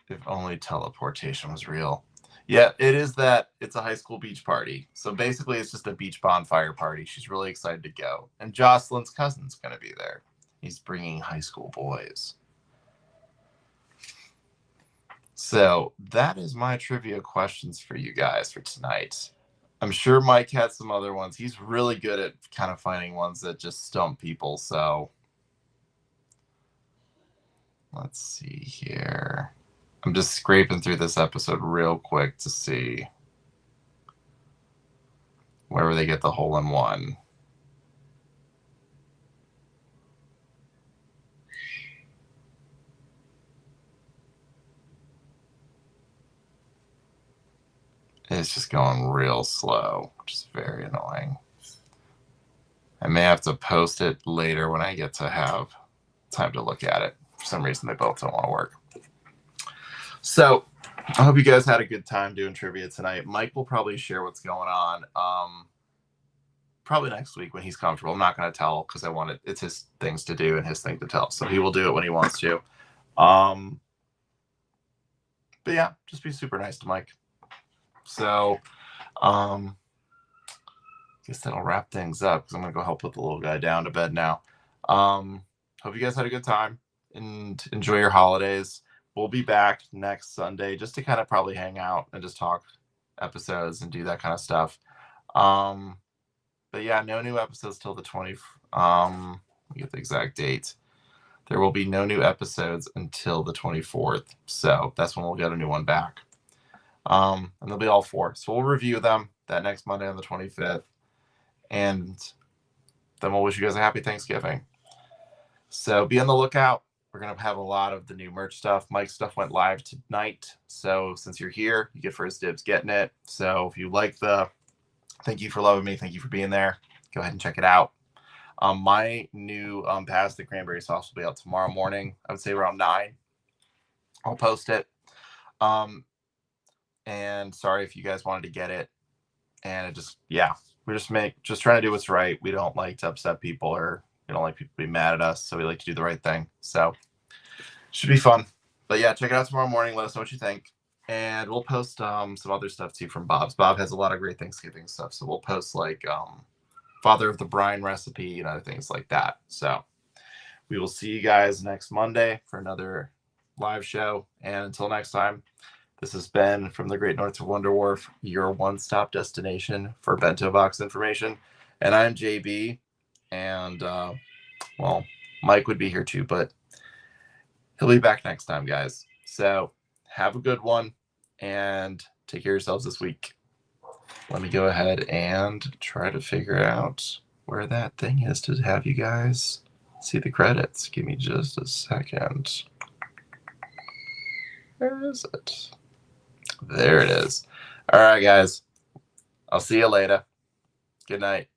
If only teleportation was real. Yeah, it is that. It's a high school beach party. So basically, it's just a beach bonfire party. She's really excited to go. And Jocelyn's cousin's going to be there. He's bringing high school boys. So that is my trivia questions for you guys for tonight. I'm sure Mike had some other ones. He's really good at kind of finding ones that just stump people. So let's see here. I'm just scraping through this episode real quick to see where they get the hole-in-one. It's just going real slow, which is very annoying. I may have to post it later when I get to have time to look at it. For some reason, they both don't want to work. So I hope you guys had a good time doing trivia tonight. Mike will probably share what's going on probably next week when he's comfortable. I'm not going to tell because it's his things to do and his thing to tell. So he will do it when he wants to. But yeah, just be super nice to Mike. So I guess that'll wrap things up because I'm going to go help put the little guy down to bed now. Hope you guys had a good time and enjoy your holidays. We'll be back next Sunday just to kind of probably hang out and just talk episodes and do that kind of stuff. But yeah, no new episodes till the 20th. Let me get the exact date. There will be no new episodes until the 24th. So that's when we'll get a new one back. And they'll be all 4. So we'll review them that next Monday on the 25th. And then we'll wish you guys a happy Thanksgiving. So be on the lookout. We're going to have a lot of the new merch stuff. Mike's stuff went live tonight. So since you're here, you get first dibs getting it. So if you like the thank you for loving me, thank you for being there, go ahead and check it out. My new pasta cranberry sauce will be out tomorrow morning. I would say around 9. I'll post it. And sorry if you guys wanted to get it. And it just, yeah, we're just trying to do what's right. We don't like to upset people or we don't like people to be mad at us. So we like to do the right thing. So should be fun. But yeah, check it out tomorrow morning. Let us know what you think. And we'll post some other stuff too from Bob's. Bob has a lot of great Thanksgiving stuff. So we'll post like Father of the Brine recipe and other things like that. So we will see you guys next Monday for another live show. And until next time, this has been From the Great North to Wonder Wharf, your one-stop destination for bento box information. And I'm JB. And, well, Mike would be here too, but he'll be back next time, guys. So have a good one and take care of yourselves this week. Let me go ahead and try to figure out where that thing is to have you guys see the credits. Give me just a second. Where is it? There it is. All right, guys. I'll see you later. Good night.